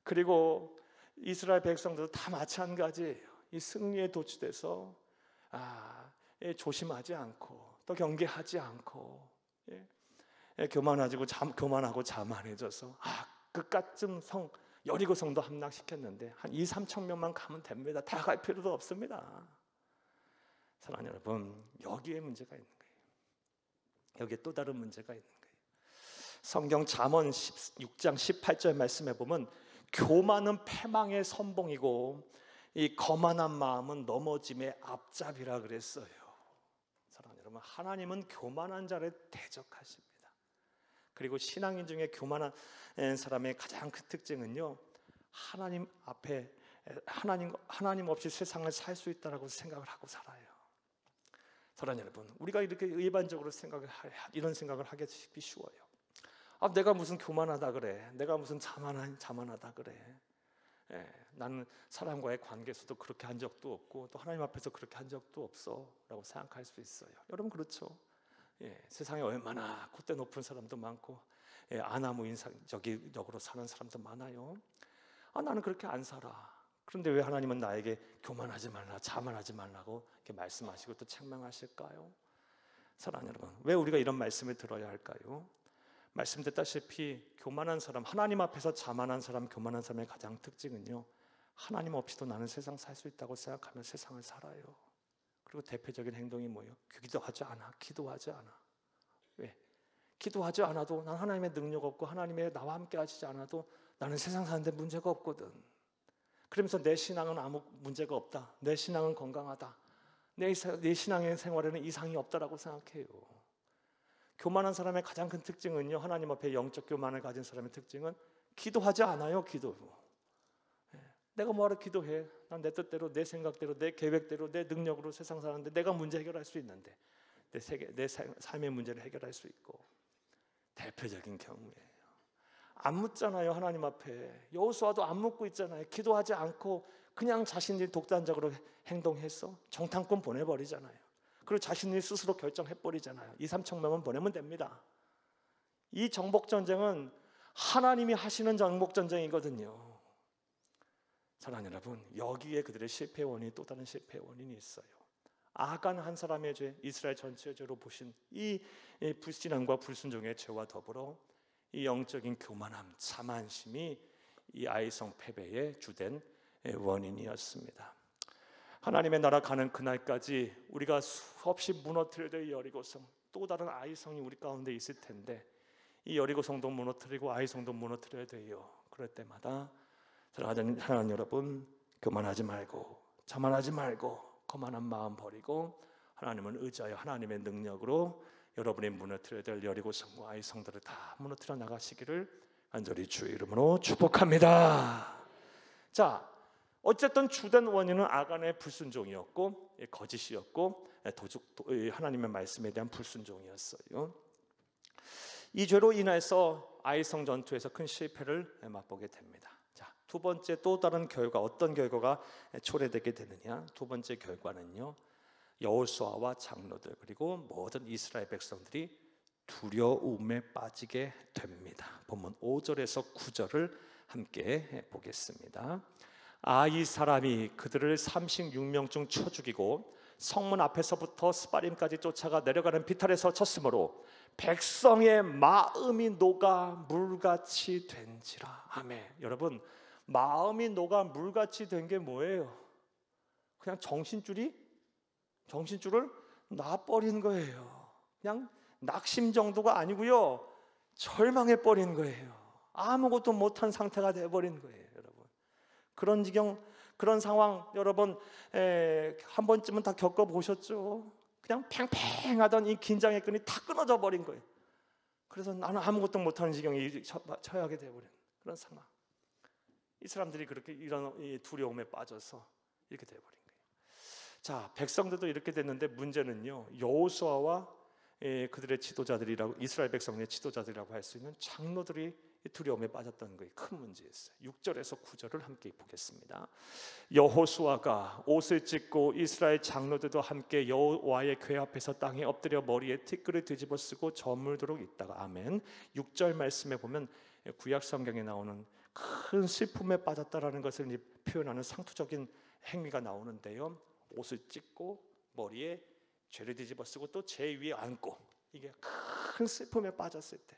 그리고 이스라엘 백성들도 다 마찬가지예요. 이 승리에 도취돼서 조심하지 않고 또 경계하지 않고 교만하고 자만해져서 그깟쯤 성 여리고 성도 함락시켰는데 한 2-3천 명만 가면 됩니다. 다 갈 필요도 없습니다. 사랑하는 여러분, 여기에 문제가 있는 거예요. 여기에 또 다른 문제가 있는 거예요. 성경 잠언 6장 18절 말씀해 보면 교만은 패망의 선봉이고 이 거만한 마음은 넘어짐의 앞잡이라 그랬어요. 사랑하는 여러분, 하나님은 교만한 자를 대적하십니다. 그리고 신앙인 중에 교만한 사람의 가장 큰 특징은요, 하나님 앞에 하나님 없이 세상을 살 수 있다라고 생각을 하고 살아요. 사랑하는 여러분, 우리가 이렇게 일반적으로 이런 생각을 하기 쉬워요. 내가 무슨 교만하다 그래, 내가 무슨 자만하다 그래, 나는 사람과의 관계에서도 그렇게 한 적도 없고 또 하나님 앞에서 그렇게 한 적도 없어 라고 생각할 수 있어요. 여러분 그렇죠? 세상에 얼마나 콧대 높은 사람도 많고 아나무인적으로 사는 사람도 많아요. 나는 그렇게 안 살아. 그런데 왜 하나님은 나에게 교만하지 말라, 자만하지 말라고 이렇게 말씀하시고 또 책망하실까요? 사랑하는 여러분, 왜 우리가 이런 말씀을 들어야 할까요? 말씀드렸다시피 교만한 사람, 하나님 앞에서 자만한 사람, 교만한 사람의 가장 특징은요, 하나님 없이도 나는 세상 살 수 있다고 생각하며 세상을 살아요. 그리고 대표적인 행동이 뭐예요? 기도하지 않아. 왜? 기도하지 않아도 난 하나님의 능력 없고 하나님의 나와 함께 하시지 않아도 나는 세상 사는데 문제가 없거든. 그러면서 내 신앙은 아무 문제가 없다, 내 신앙은 건강하다, 내 신앙의 생활에는 이상이 없다라고 생각해요. 교만한 사람의 가장 큰 특징은요, 하나님 앞에 영적 교만을 가진 사람의 특징은 기도하지 않아요. 내가 뭐하러 기도해? 난 내 뜻대로, 내 생각대로, 내 계획대로, 내 능력으로 세상 사는데 내가 문제 해결할 수 있는데, 내 삶의 문제를 해결할 수 있고. 대표적인 경우예요. 안 묻잖아요. 하나님 앞에 여호수아도 안 묻고 있잖아요. 기도하지 않고 그냥 자신이 독단적으로 행동해서 정탐꾼 보내버리잖아요. 그리고 자신이 스스로 결정해버리잖아요. 2-3천 명만 보내면 됩니다. 이 정복전쟁은 하나님이 하시는 정복전쟁이거든요. 사랑하는 여러분, 여기에 그들의 실패 원인이 또 다른 실패 원인이 있어요. 아간 한 사람의 죄, 이스라엘 전체의 죄로 보신 이 불신앙과 불순종의 죄와 더불어 이 영적인 교만함, 자만심이 이 아이성 패배의 주된 원인이었습니다. 하나님의 나라 가는 그날까지 우리가 수없이 무너뜨려야 될 여리고성, 또 다른 아이성이 우리 가운데 있을 텐데 이 여리고 성도 무너뜨리고 아이성도 무너뜨려야 돼요. 그럴 때마다 사랑하는 하나님 여러분, 그만하지 말고 자만하지 말고 거만한 마음 버리고 하나님을 의지하여 하나님의 능력으로 여러분이 무너뜨려야 될 여리고 성과 아이성들을 다 무너뜨려 나가시기를 간절히 주의 이름으로 축복합니다. 자, 어쨌든 주된 원인은 아간의 불순종이었고 거짓이었고 하나님의 말씀에 대한 불순종이었어요. 이 죄로 인해서 아이성 전투에서 큰 실패를 맛보게 됩니다. 자, 두 번째 또 다른 결과, 어떤 결과가 초래되게 되느냐? 두 번째 결과는요, 여호수아와 장로들 그리고 모든 이스라엘 백성들이 두려움에 빠지게 됩니다. 본문 5절에서 9절을 함께 보겠습니다. 이 사람이 그들을 36명중 쳐 죽이고 성문 앞에서부터 스바림까지 쫓아가 내려가는 비탈에서 쳤으므로 백성의 마음이 녹아 물같이 된지라. 아멘. 여러분, 마음이 녹아 물같이 된 게 뭐예요? 그냥 정신줄을 놔버린 거예요. 그냥 낙심 정도가 아니고요, 절망해 버린 거예요. 아무것도 못한 상태가 돼버린 거예요. 여러분, 그런 지경, 그런 상황 여러분 한 번쯤은 다 겪어보셨죠? 그냥 팽팽하던 이 긴장의 끈이 다 끊어져 버린 거예요. 그래서 나는 아무것도 못하는 지경에 처하게 돼버린 그런 상황. 이 사람들이 그렇게 이런 두려움에 빠져서 이렇게 돼버린 거예요. 자, 백성들도 이렇게 됐는데 문제는요, 여호수아와 그들의 지도자들이라고, 이스라엘 백성의 지도자들이라고 할 수 있는 장로들이 두려움에 빠졌다는 것이 큰 문제였어요. 6절에서 9절을 함께 보겠습니다. 여호수아가 옷을 찢고 이스라엘 장로들도 함께 여호와의 궤 앞에서 땅에 엎드려 머리에 티끌을 뒤집어 쓰고 저물도록 있다가. 아멘. 6절 말씀에 보면 구약 성경에 나오는 큰 슬픔에 빠졌다라는 것을 표현하는 상투적인 행위가 나오는데요, 옷을 찢고 머리에 죄를 뒤집어 쓰고 또 죄 위에 앉고, 이게 큰 슬픔에 빠졌을 때,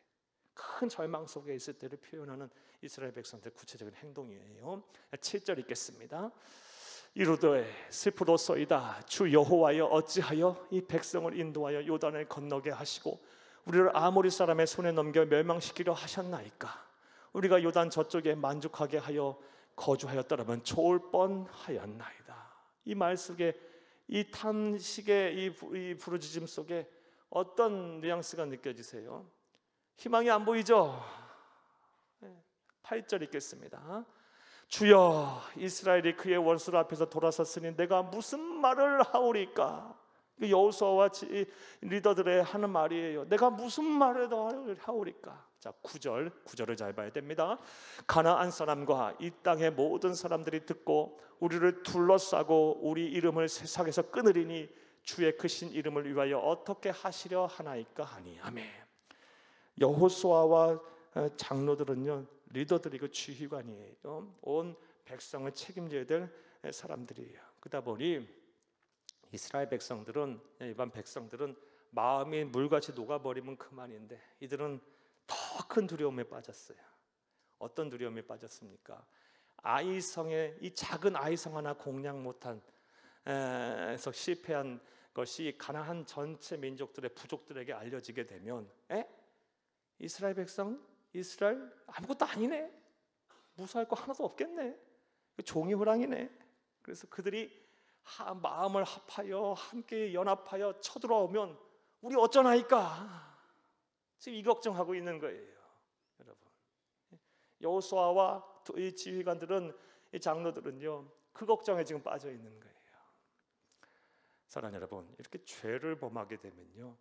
큰 절망 속에 있을 때를 표현하는 이스라엘 백성들의 구체적인 행동이에요. 7절 읽겠습니다. 이르되 슬프도소이다. 주 여호와여, 어찌하여 이 백성을 인도하여 요단을 건너게 하시고 우리를 아모리 사람의 손에 넘겨 멸망시키려 하셨나이까. 우리가 요단 저쪽에 만족하게 하여 거주하였더라면 좋을 뻔하였나이다. 이 말 속에, 이 탄식의 이 부르짖음 속에 어떤 뉘앙스가 느껴지세요? 희망이 안 보이죠? 8절 읽겠습니다. 주여, 이스라엘이 그의 원수 앞에서 돌아섰으니 내가 무슨 말을 하오리까? 여호수아와 리더들의 하는 말이에요. 내가 무슨 말을 더 하오리까? 자, 9절을 잘 봐야 됩니다. 가나안 사람과 이 땅의 모든 사람들이 듣고 우리를 둘러싸고 우리 이름을 세상에서 끊으리니 주의 크신 이름을 위하여 어떻게 하시려 하나이까 하니. 아멘. 여호수아와 장로들은요, 리더들이고 지휘관이에요. 온 백성을 책임져야 될 사람들이에요. 그러다 보니 이스라엘 백성들은, 일반 백성들은 마음이 물같이 녹아버리면 그만인데 이들은 더 큰 두려움에 빠졌어요. 어떤 두려움에 빠졌습니까? 아이성의, 이 작은 아이성 하나 공략 못한 에서 실패한 것이 가나안 전체 민족들의 부족들에게 알려지게 되면, 이스라엘 백성, 이스라엘 아무것도 아니네, 무사할 거 하나도 없겠네, 종이 호랑이네. 그래서 그들이 마음을 합하여 함께 연합하여 쳐들어오면 우리 어쩌나이까, 지금 이 걱정하고 있는 거예요. 여러분, 여호수아와 이 지휘관들은, 이 장로들은요, 그 걱정에 지금 빠져 있는 거예요. 사랑하는 여러분, 이렇게 죄를 범하게 되면요,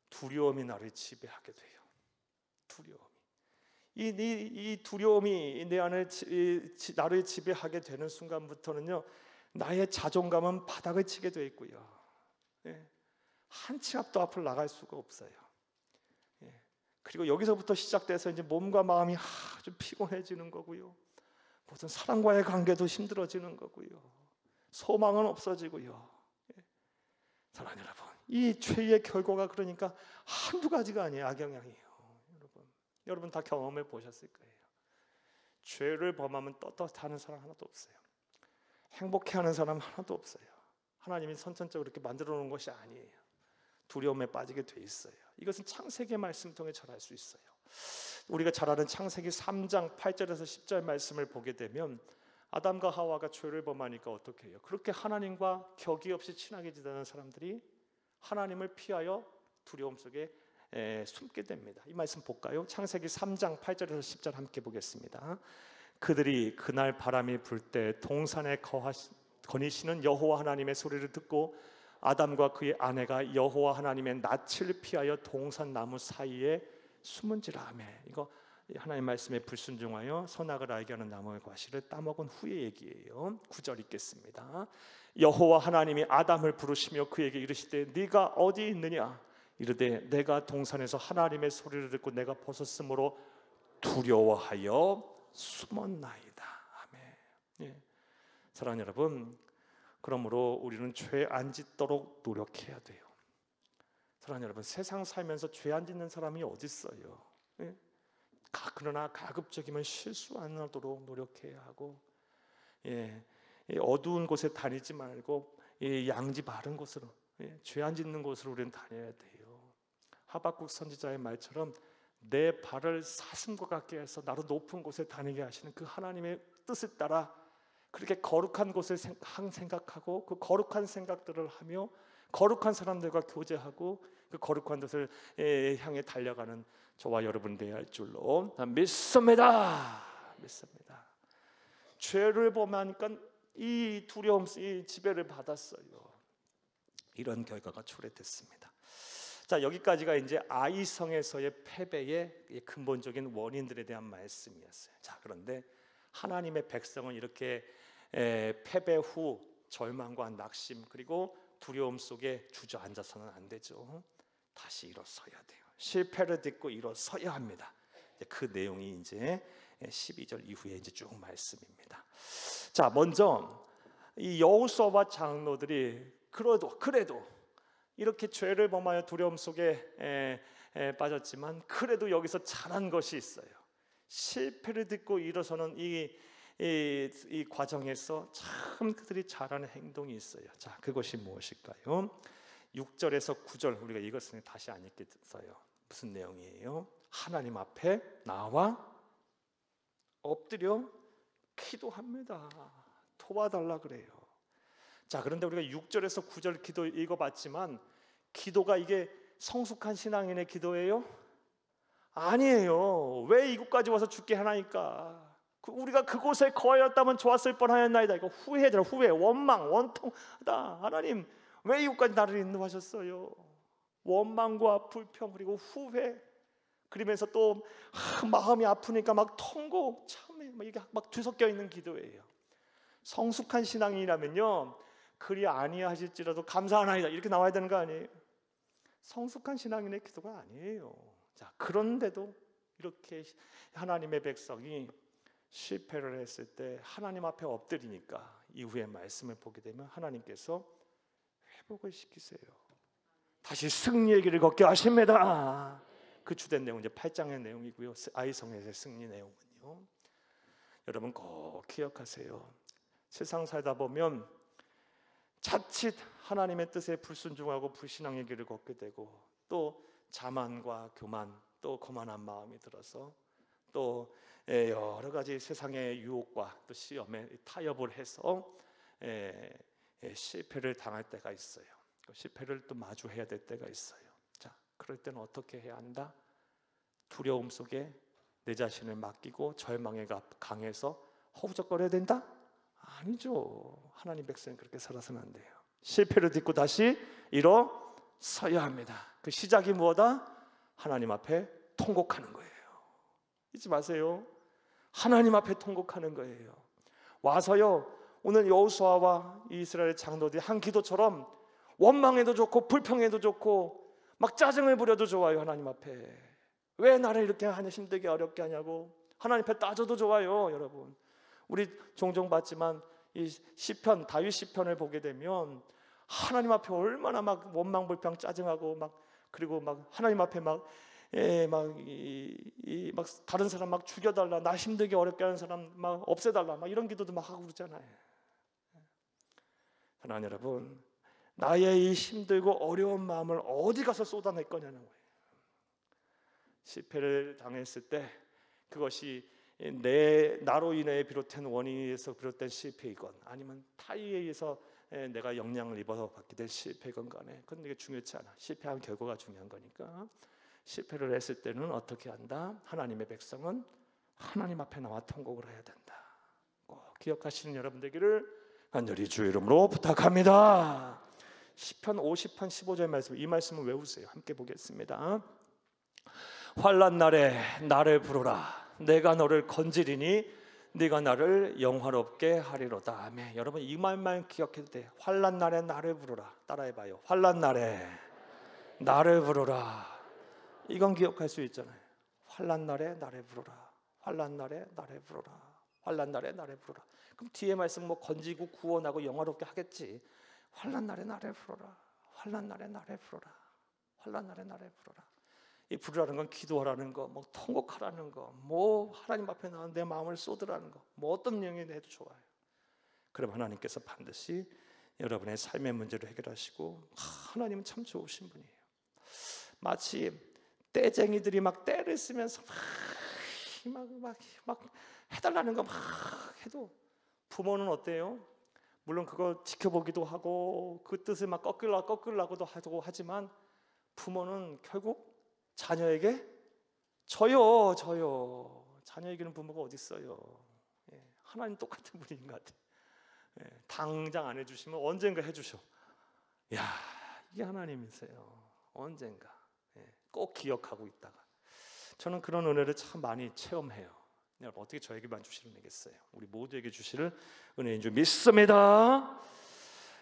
두려움이 나를 지배하게 돼요. 두려움이, 이 두려움이 내 안에 나를 지배하게 되는 순간부터는요, 나의 자존감은 바닥을 치게 돼 있고요, 한 치 앞도 앞을 나갈 수가 없어요. 그리고 여기서부터 시작돼서 이제 몸과 마음이 아주 피곤해지는 거고요, 모든 사람과의 관계도 힘들어지는 거고요, 소망은 없어지고요. 사랑하는 여러분, 이 죄의 결과가 그러니까 한두 가지가 아니에요. 악영향이에요. 여러분 다 경험해 보셨을 거예요. 죄를 범하면 떳떳하는 사람 하나도 없어요. 행복해하는 사람 하나도 없어요. 하나님이 선천적으로 이렇게 만들어 놓은 것이 아니에요. 두려움에 빠지게 돼 있어요. 이것은 창세기의 말씀 통해 잘 알 수 있어요. 우리가 잘 아는 창세기 3장 8절에서 10절 말씀을 보게 되면 아담과 하와가 죄를 범하니까 어떻게 해요? 그렇게 하나님과 격이 없이 친하게 지내는 사람들이 하나님을 피하여 두려움 속에 숨게 됩니다. 이 말씀 볼까요? 창세기 3장 8절에서 10절 함께 보겠습니다. 그들이 그날 바람이 불 때 동산에 거니시는 여호와 하나님의 소리를 듣고 아담과 그의 아내가 여호와 하나님의 낯을 피하여 동산 나무 사이에 숨은지라 하며, 이거 하나님 말씀에 불순종하여 선악을 알게 하는 나무의 과실을 따먹은 후의 얘기예요. 9절 읽겠습니다. 여호와 하나님이 아담을 부르시며 그에게 이르시되 네가 어디 있느냐? 이르되 내가 동산에서 하나님의 소리를 듣고 내가 벗었으므로 두려워하여 숨었나이다. 아멘. 예. 사랑하는 여러분, 그러므로 우리는 죄 안 짓도록 노력해야 돼요. 사랑하는 여러분, 세상 살면서 죄 안 짓는 사람이 어디 있어요? 예? 그러나 가급적이면 실수 안 하도록 노력해야 하고, 어두운 곳에 다니지 말고 양지 바른 곳으로, 죄 안 짓는 곳으로 우리는 다녀야 돼요. 하박국 선지자의 말처럼 내 발을 사슴과 같게 해서 나로 높은 곳에 다니게 하시는 그 하나님의 뜻을 따라 그렇게 거룩한 곳을 생각하고 그 거룩한 생각들을 하며 거룩한 사람들과 교제하고 그 거룩한 것을 향해 달려가는 저와 여러분 되어야 할 줄로 믿습니다. 죄를 범하니까 이 두려움, 이 지배를 받았어요. 이런 결과가 초래됐습니다. 자, 여기까지가 이제 아이성에서의 패배의 근본적인 원인들에 대한 말씀이었어요. 자, 그런데 하나님의 백성은 이렇게 패배 후 절망과 낙심 그리고 두려움 속에 주저앉아서는 안 되죠. 다시 일어서야 돼요. 실패를 딛고 일어서야 합니다. 그 내용이 이제 12절 이후에 이제 쭉 말씀입니다. 자, 먼저 이 여호수아와 장로들이 그래도 이렇게 죄를 범하여 두려움 속에 빠졌지만 그래도 여기서 잘한 것이 있어요. 실패를 딛고 일어서는 이 과정에서 참 그들이 잘하는 행동이 있어요. 자, 그것이 무엇일까요? 6절에서 9절 우리가 이것은 다시 안 읽겠어요. 무슨 내용이에요? 하나님 앞에 나와 엎드려 기도합니다. 도와달라 그래요. 자, 그런데 우리가 6절에서 9절 기도 읽어봤지만 기도가 이게 성숙한 신앙인의 기도예요? 아니에요. 왜 이곳까지 와서 죽게 하나니까? 우리가 그곳에 거하였다면 좋았을 뻔하였나이다. 이거 후회더라. 후회, 원망, 원통하다. 하나님 왜 이곳까지 나를 인도하셨어요? 원망과 불평 그리고 후회, 그러면서 또 마음이 아프니까 막 통고 참회, 이게 막 뒤섞여 있는 기도예요. 성숙한 신앙이라면요, 그리 아니하실지라도 감사하나이다 이렇게 나와야 되는 거 아니에요? 성숙한 신앙인의 기도가 아니에요. 자, 그런데도 이렇게 하나님의 백성이 실패를 했을 때 하나님 앞에 엎드리니까 이후에 말씀을 보게 되면 하나님께서 회복을 시키세요. 다시 승리의 길을 걷게 하십니다. 그 주된 내용 이제 8장의 내용이고요. 아이성에서의 승리 내용은요. 여러분 꼭 기억하세요. 세상 살다 보면 자칫 하나님의 뜻에 불순종하고 불신앙의 길을 걷게 되고 또 자만과 교만 또 거만한 마음이 들어서 또 여러 가지 세상의 유혹과 또 시험에 타협을 해서 실패를 당할 때가 있어요. 실패를 또 마주해야 될 때가 있어요. 자, 그럴 때는 어떻게 해야 한다? 두려움 속에 내 자신을 맡기고 절망에 강해서 허우적거려야 된다? 아니죠. 하나님 백성은 그렇게 살아서는 안 돼요. 실패를 딛고 다시 일어서야 합니다. 그 시작이 무엇이다? 하나님 앞에 통곡하는 거예요. 잊지 마세요. 하나님 앞에 통곡하는 거예요. 와서요, 오늘 여호수아와 이스라엘 장로들이 한 기도처럼 원망해도 좋고 불평해도 좋고 막 짜증을 부려도 좋아요. 하나님 앞에 왜 나를 이렇게 하냐, 힘들게 어렵게 하냐고 하나님 앞에 따져도 좋아요. 여러분, 우리 종종 봤지만 이 시편, 다윗 시편을 보게 되면 하나님 앞에 얼마나 막 원망 불평 짜증하고 막 그리고 막 하나님 앞에 막 다른 사람 막 죽여달라, 나 힘들게 어렵게 하는 사람 막 없애달라, 막 이런 기도도 막 하고 그러잖아요. 하나님 여러분, 나의 이 힘들고 어려운 마음을 어디 가서 쏟아낼 거냐는 거예요. 실패를 당했을 때 그것이 나로 인해 비롯된 원인에서 비롯된 실패이건 아니면 타인에 의해서 내가 영향을 입어서 받게 된 실패건 간에 그건 되게 중요치 않아. 실패한 결과가 중요한 거니까. 실패를 했을 때는 어떻게 한다? 하나님의 백성은 하나님 앞에 나와 통곡을 해야 된다. 꼭 기억하시는 여러분 되기를 간절히 주의 이름으로 부탁합니다. 시편 50편 15절 말씀, 이 말씀을 외우세요. 함께 보겠습니다. 환난 날에 나를 부르라. 내가 너를 건지리니 네가 나를 영화롭게 하리로다. 아멘. 여러분 이 말만 기억해도 돼. 환난 날에 나를 부르라. 따라해봐요. 환난 날에 나를 부르라. 이건 기억할 수 있잖아요. 환난 날에 나를 부르라. 환난 날에 나를 부르라. 환난 날에 나를 부르라. 그럼 뒤에 말씀 뭐 건지고 구원하고 영화롭게 하겠지. 환난 날에 나를 부르라. 환난 날에 나를 부르라. 환난 날에 나를 부르라. 이 부르라는 건 기도하라는 거, 뭐 통곡하라는 거, 뭐 하나님 앞에 나와 내 마음을 쏟으라는 거, 뭐 어떤 명령이 해도 좋아요. 그럼 하나님께서 반드시 여러분의 삶의 문제를 해결하시고, 하나님은 참 좋으신 분이에요. 마치 떼쟁이들이 막 떼를 쓰면서 막 해달라는 거 막 해도 부모는 어때요? 물론 그거 지켜보기도 하고 그 뜻을 막 꺾으려고도 하고 하지만 부모는 결국 자녀에게 저요. 자녀에게는 부모가 어디 있어요? 하나님 똑같은 분인 것 같아요. 당장 안 해주시면 언젠가 해주셔. 야, 이게 하나님이세요. 언젠가 꼭 기억하고 있다가 저는 그런 은혜를 참 많이 체험해요. 여러분 어떻게 저에게만 주시는 은혜겠어요? 우리 모두에게 주시는 은혜인 줄 믿습니다.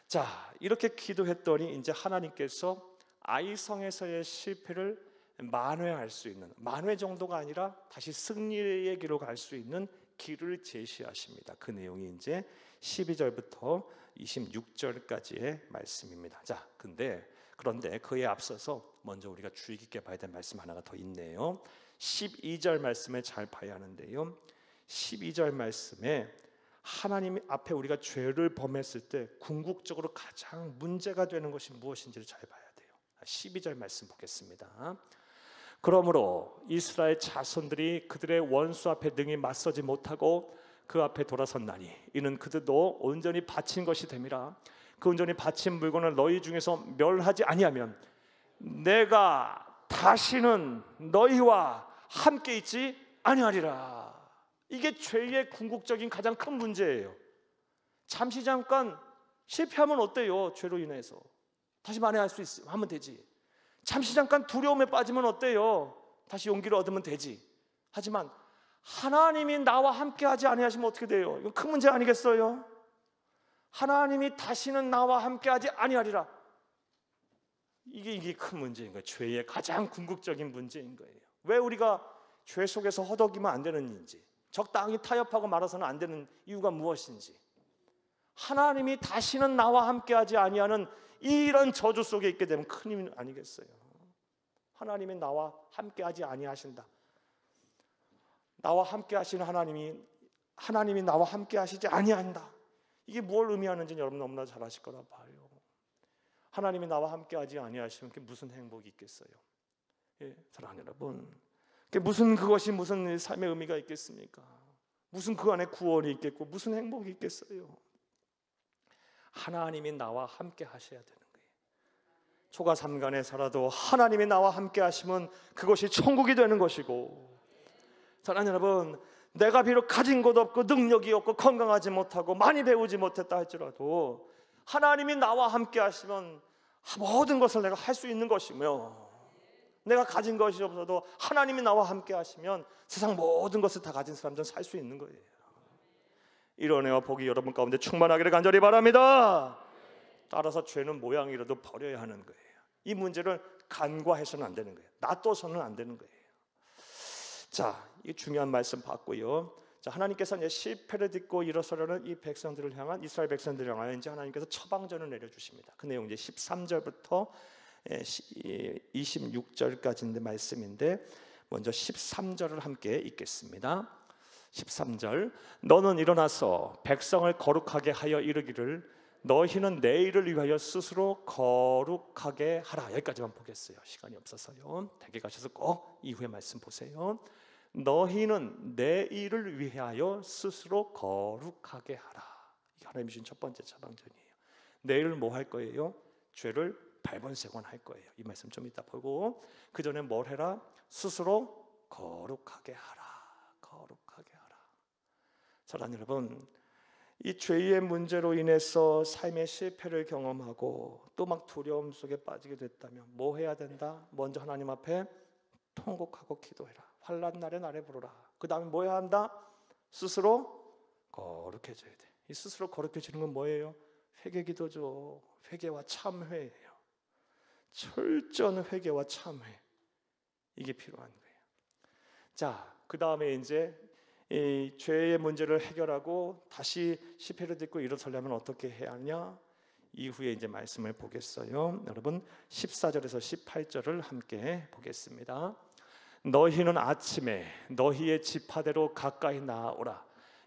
자, 이렇게 기도했더니 이제 하나님께서 아이성에서의 실패를 만회할 수 있는, 만회 정도가 아니라 다시 승리의 길로 갈 수 있는 길을 제시하십니다. 그 내용이 이제 12절부터 26절까지의 말씀입니다. 자, 그런데 그에 앞서서 먼저 우리가 주의 깊게 봐야 될 말씀 하나가 더 있네요. 12절 말씀을 잘 봐야 하는데요. 12절 말씀에 하나님 앞에 우리가 죄를 범했을 때 궁극적으로 가장 문제가 되는 것이 무엇인지를 잘 봐야 돼요. 12절 말씀 보겠습니다. 그러므로 이스라엘 자손들이 그들의 원수 앞에 능히 맞서지 못하고 그 앞에 돌아섰나니 이는 그들도 온전히 바친 것이 됨이라. 그 온전히 바친 물건을 너희 중에서 멸하지 아니하면 내가 다시는 너희와 함께 있지 아니하리라. 이게 죄의 궁극적인 가장 큰 문제예요. 잠시 잠깐 실패하면 어때요? 죄로 인해서 다시 만회할 수 있으면 하면 되지. 잠시 잠깐 두려움에 빠지면 어때요? 다시 용기를 얻으면 되지. 하지만 하나님이 나와 함께 하지 아니하시면 어떻게 돼요? 이건 큰 문제 아니겠어요? 하나님이 다시는 나와 함께 하지 아니하리라. 이게 큰 문제인 거예요. 죄의 가장 궁극적인 문제인 거예요. 왜 우리가 죄 속에서 허덕이면 안 되는지, 적당히 타협하고 말아서는 안 되는 이유가 무엇인지, 하나님이 다시는 나와 함께하지 아니하는 이런 저주 속에 있게 되면 큰 힘이 아니겠어요? 하나님이 나와 함께하지 아니하신다. 나와 함께하시는 하나님이 나와 함께하시지 아니한다. 이게 뭘 의미하는지 여러분 너무나 잘 아실 거라 봐요. 하나님이 나와 함께하지 아니하시면 그게 무슨 행복이 있겠어요? 사랑하는 여러분, 그것이 무슨 삶의 의미가 있겠습니까? 무슨 그 안에 구원이 있겠고 무슨 행복이 있겠어요? 하나님이 나와 함께 하셔야 되는 거예요. 초가삼간에 살아도 하나님이 나와 함께 하시면 그것이 천국이 되는 것이고, 사랑하는 여러분, 내가 비록 가진 것 없고 능력이 없고 건강하지 못하고 많이 배우지 못했다 할지라도 하나님이 나와 함께 하시면 모든 것을 내가 할 수 있는 것이며, 내가 가진 것이 없어도 하나님이 나와 함께 하시면 세상 모든 것을 다 가진 사람들은 살 수 있는 거예요. 이런 은혜와 복이 여러분 가운데 충만하기를 간절히 바랍니다. 따라서 죄는 모양이라도 버려야 하는 거예요. 이 문제를 간과해서는 안 되는 거예요. 놔둬서는 안 되는 거예요. 자, 이 중요한 말씀 봤고요. 자, 하나님께서 이제 실패를 듣고 일어서려는 이 백성들을 향한, 이스라엘 백성들을 향하여 이제 하나님께서 처방전을 내려주십니다. 그 내용 이제 13절부터 26절까지인데 말씀인데, 먼저 13절을 함께 읽겠습니다. 13절, 너는 일어나서 백성을 거룩하게 하여 이르기를 너희는 내일을 위하여 스스로 거룩하게 하라. 여기까지만 보겠어요. 시간이 없어서요. 댁에 가셔서 꼭 이후의 말씀 보세요. 너희는 내일을 위하여 스스로 거룩하게 하라. 이게 하나님이 주신 첫 번째 처방전이에요. 내일을 뭐 할 거예요? 죄를 발본색원할 거예요. 이 말씀 좀 이따 보고, 그 전에 뭘 해라? 스스로 거룩하게 하라. 거룩하게 하라. 사랑하는 여러분, 이 죄의 문제로 인해서 삶의 실패를 경험하고 또 막 두려움 속에 빠지게 됐다면 뭐 해야 된다? 먼저 하나님 앞에 통곡하고 기도해라. 환난 날에 나를 부르라. 그 다음에 뭐 해야 한다? 스스로 거룩해져야 돼. 이 스스로 거룩해지는 건 뭐예요? 회개기도죠. 회개와 참회예요. 철저한 회개와 참회, 이게 필요한 거예요. 자, 그 다음에 이제 이 죄의 문제를 해결하고 다시 시패를 딛고 일어서려면 어떻게 해야 하냐? 이후에 이제 말씀을 보겠어요. 여러분 14절에서 18절을 함께 보겠습니다. 너희는 아침에 너희의 지파대로 가까이 나아오라.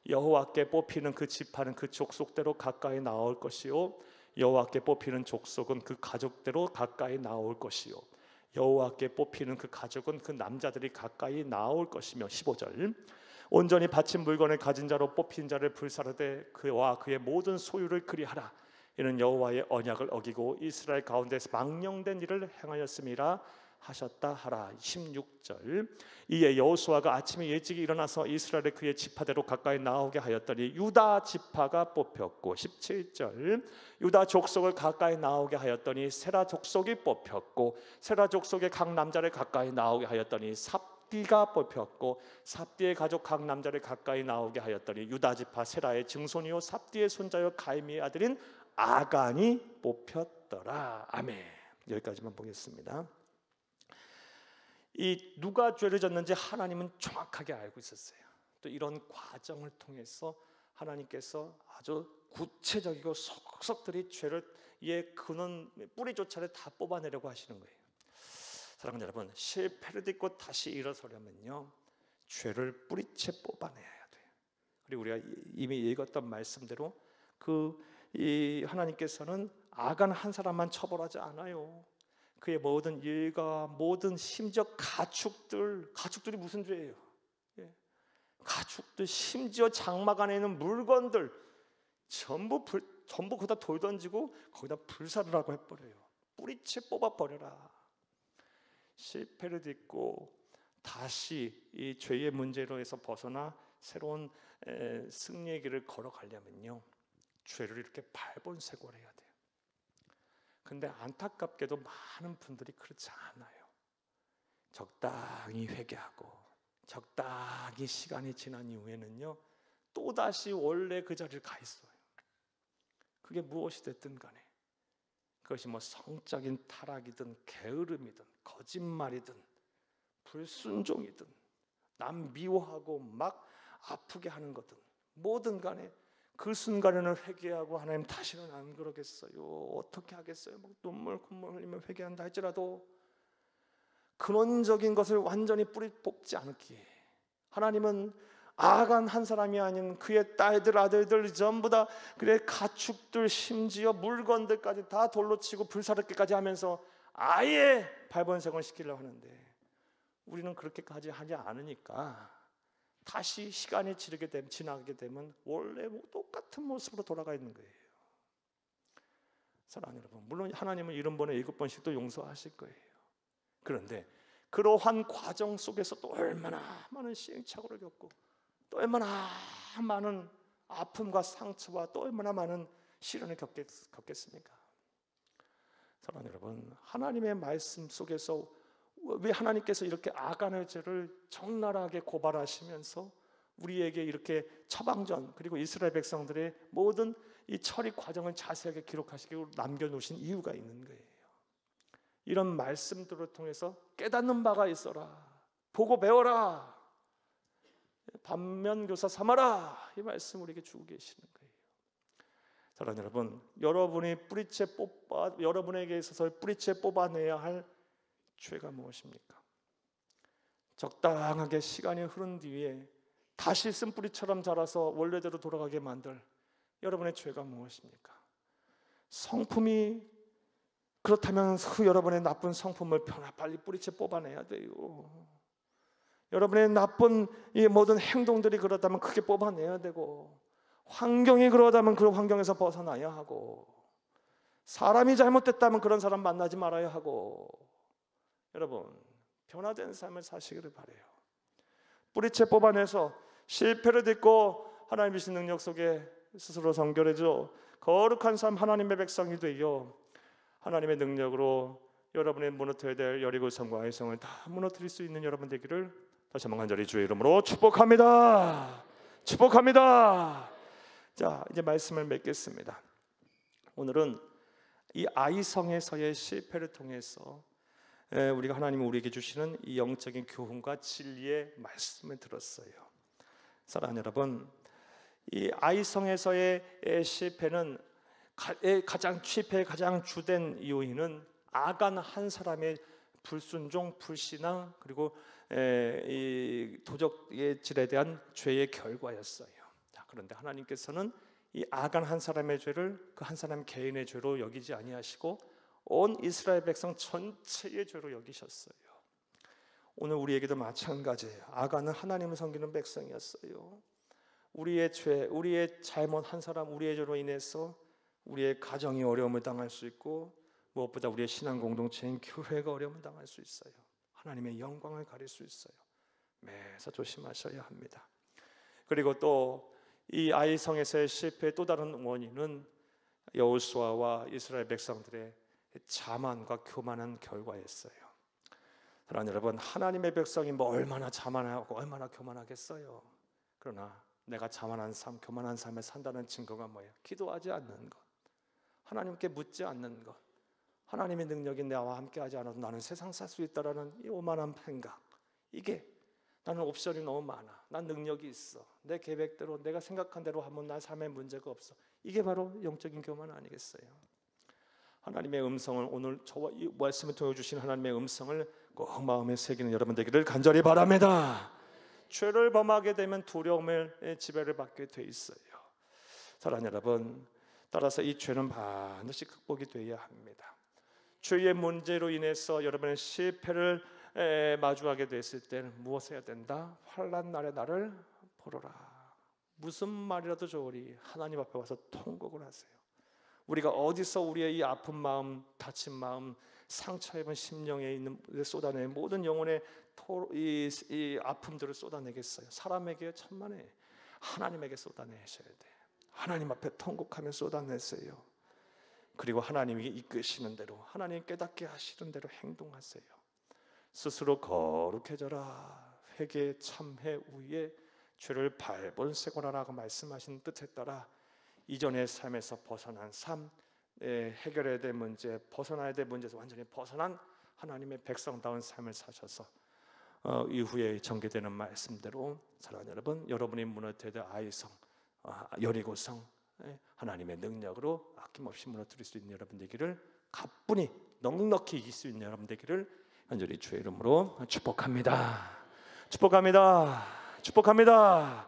여호와께 뽑히는 그 지파는 그 족속대로 가까이 나올 것이요, 여호와께 뽑히는 족속은 그 가족대로 가까이 나올 것이요, 여호와께 뽑히는 그 가족은 그 남자들이 가까이 나올 것이며. 15절, 온전히 바친 물건을 가진 자로 뽑힌 자를 불사르되 그와 그의 모든 소유를 그리하라. 이는 여호와의 언약을 어기고 이스라엘 가운데서 망령된 일을 행하였음이라 하셨다 하라. 16절, 이에 여호수아가 아침에 일찍 일어나서 이스라엘의 그의 지파대로 가까이 나오게 하였더니 유다 지파가 뽑혔고. 17절, 유다 족속을 가까이 나오게 하였더니 세라 족속이 뽑혔고, 세라 족속의 각 남자를 가까이 나오게 하였더니 삽디가 뽑혔고, 삽디의 가족 각 남자를 가까이 나오게 하였더니 유다 지파 세라의 증손이요 삽디의 손자요 가이미의 아들인 아간이 뽑혔더라. 아멘. 여기까지만 보겠습니다. 이 누가 죄를 졌는지 하나님은 정확하게 알고 있었어요. 또 이런 과정을 통해서 하나님께서 아주 구체적이고 속속들이 죄를 근원 뿌리조차를 다 뽑아내려고 하시는 거예요. 사랑하는 여러분, 실패를 딛고 다시 일어서려면요, 죄를 뿌리채 뽑아내야 돼요. 그리고 우리가 이미 읽었던 말씀대로 이 하나님께서는 아간 한 사람만 처벌하지 않아요. 그의 모든 일과 모든 심지어 가축들이 무슨 죄예요? 가축들, 심지어 장막 안에 있는 물건들 전부 거기다 돌 던지고 거기다 불사르라고 해버려요. 뿌리채 뽑아버려라. 실패를 딛고 다시 이 죄의 문제로 해서 벗어나 새로운 승리의 길을 걸어가려면요, 죄를 이렇게 발본색원해야 돼요. 근데 안타깝게도 많은 분들이 그렇지 않아요. 적당히 회개하고 적당히 시간이 지난 이후에는요, 또다시 원래 그 자리를 가 있어요. 그게 무엇이 됐든 간에, 그것이 뭐 성적인 타락이든 게으름이든 거짓말이든 불순종이든 남 미워하고 막 아프게 하는 거든 뭐든 간에 그 순간에는 회개하고 하나님 다시는 안 그러겠어요, 어떻게 하겠어요, 막 눈물 콧물 흘리며 회개한다 할지라도 근원적인 것을 완전히 뿌리 뽑지 않기에 하나님은 아간 한 사람이 아닌 그의 딸들 아들들 전부 다 그의 가축들 심지어 물건들까지 다 돌로 치고 불사르기까지 하면서 아예 발본색을 시키려고 하는데, 우리는 그렇게까지 하지 않으니까 다시 시간이 지나게 되면 원래 똑같은 모습으로 돌아가 있는 거예요. 사랑하는 여러분, 물론 하나님은 70번에 7번씩도 용서하실 거예요. 그런데 그러한 과정 속에서 또 얼마나 많은 시행착오를 겪고 또 얼마나 많은 아픔과 상처와 또 얼마나 많은 시련을 겪겠습니까? 사랑하는 여러분, 하나님의 말씀 속에서 왜 하나님께서 이렇게 아간의 죄를 적나라하게 고발하시면서 우리에게 이렇게 처방전 그리고 이스라엘 백성들의 모든 이 처리 과정을 자세하게 기록하시고 남겨놓으신 이유가 있는 거예요. 이런 말씀들을 통해서 깨닫는 바가 있어라, 보고 배워라, 반면교사 삼아라, 이 말씀 우리에게 주고 계시는 거예요. 사랑하는 여러분, 여러분에게 있어서 뿌리채 뽑아내야 할 죄가 무엇입니까? 적당하게 시간이 흐른 뒤에 다시 쓴뿌리처럼 자라서 원래대로 돌아가게 만들 여러분의 죄가 무엇입니까? 성품이 그렇다면 그 여러분의 나쁜 성품을 빨리 뿌리채 뽑아내야 돼요. 여러분의 나쁜 이 모든 행동들이 그렇다면 크게 뽑아내야 되고, 환경이 그러다면 그 환경에서 벗어나야 하고, 사람이 잘못됐다면 그런 사람 만나지 말아야 하고, 여러분 변화된 삶을 사시기를 바라요. 뿌리채 뽑아내서 실패를 딛고 하나님의 신 능력 속에 스스로 성결해져 거룩한 삶, 하나님의 백성이 되어 하나님의 능력으로 여러분의 무너뜨려야 될 여리고 성과 아이성을 다 무너뜨릴 수 있는 여러분 되기를 다시 한번 간절히 주의 이름으로 축복합니다. 축복합니다. 자, 이제 말씀을 맺겠습니다. 오늘은 이 아이성에서의 실패를 통해서 우리가 하나님이 우리에게 주시는 이 영적인 교훈과 진리의 말씀을 들었어요. 사랑하는 여러분, 이 아이성에서의 실패는 실패의 가장 주된 요인은 아간 한 사람의 불순종, 불신앙, 그리고 이 도적의 질에 대한 죄의 결과였어요. 그런데 하나님께서는 이 아간 한 사람의 죄를 그 한 사람 개인의 죄로 여기지 아니하시고 온 이스라엘 백성 전체의 죄로 여기셨어요. 오늘 우리에게도 마찬가지예요. 아간은 하나님을 섬기는 백성이었어요. 우리의 죄, 우리의 잘못 한 사람, 우리의 죄로 인해서 우리의 가정이 어려움을 당할 수 있고, 무엇보다 우리의 신앙 공동체인 교회가 어려움을 당할 수 있어요. 하나님의 영광을 가릴 수 있어요. 매사 조심하셔야 합니다. 그리고 또 이 아이성에서의 실패의 또 다른 원인은 여호수아와 이스라엘 백성들의 자만과 교만한 결과였어요. 사랑하는 여러분, 하나님의 백성이 뭐 얼마나 자만하고 얼마나 교만하겠어요. 그러나 내가 자만한 삶, 교만한 삶을 산다는 증거가 뭐예요? 기도하지 않는 것, 하나님께 묻지 않는 것, 하나님의 능력이 나와 함께하지 않아도 나는 세상 살 수 있다라는 이 오만한 생각, 이게 나는 옵션이 너무 많아, 난 능력이 있어, 내 계획대로 내가 생각한 대로 하면 나 삶에 문제가 없어, 이게 바로 영적인 교만 아니겠어요? 하나님의 음성을, 오늘 저와 이 말씀을 통해 주신 하나님의 음성을 꼭 마음에 새기는 여러분 되기를 간절히 바랍니다. 죄를 범하게 되면 두려움의 지배를 받게 돼 있어요. 사랑하는 여러분, 따라서 이 죄는 반드시 극복이 되어야 합니다. 죄의 문제로 인해서 여러분의 실패를 마주하게 됐을 때는 무엇을 해야 된다? 환난 날에 나를 보러라. 무슨 말이라도 좋으리 하나님 앞에 와서 통곡을 하세요. 우리가 어디서 우리의 이 아픈 마음, 다친 마음, 상처 입은 심령에 있는 쏟아내 모든 영혼의 이 아픔들을 쏟아내겠어요? 사람에게 천만에, 하나님에게 쏟아내셔야 돼. 하나님 앞에 통곡하며 쏟아내세요. 그리고 하나님이 이끄시는 대로, 하나님 깨닫게 하시는 대로 행동하세요. 스스로 거룩해져라. 회개, 참회, 우에 죄를 발본세고라라고 말씀하신 뜻에 따라 이전의 삶에서 벗어난 삶, 해결해야 될 문제, 벗어나야 될 문제에서 완전히 벗어난 하나님의 백성다운 삶을 사셔서 이후에 전개되는 말씀대로 사랑하는 여러분, 여러분이 무너뜨려야 될 아이성, 여리고성, 하나님의 능력으로 아낌없이 무너뜨릴 수 있는 여러분 되기를, 가뿐히 넉넉히 이길 수 있는 여러분 되기를 간절히 주의 이름으로 축복합니다. 축복합니다. 축복합니다.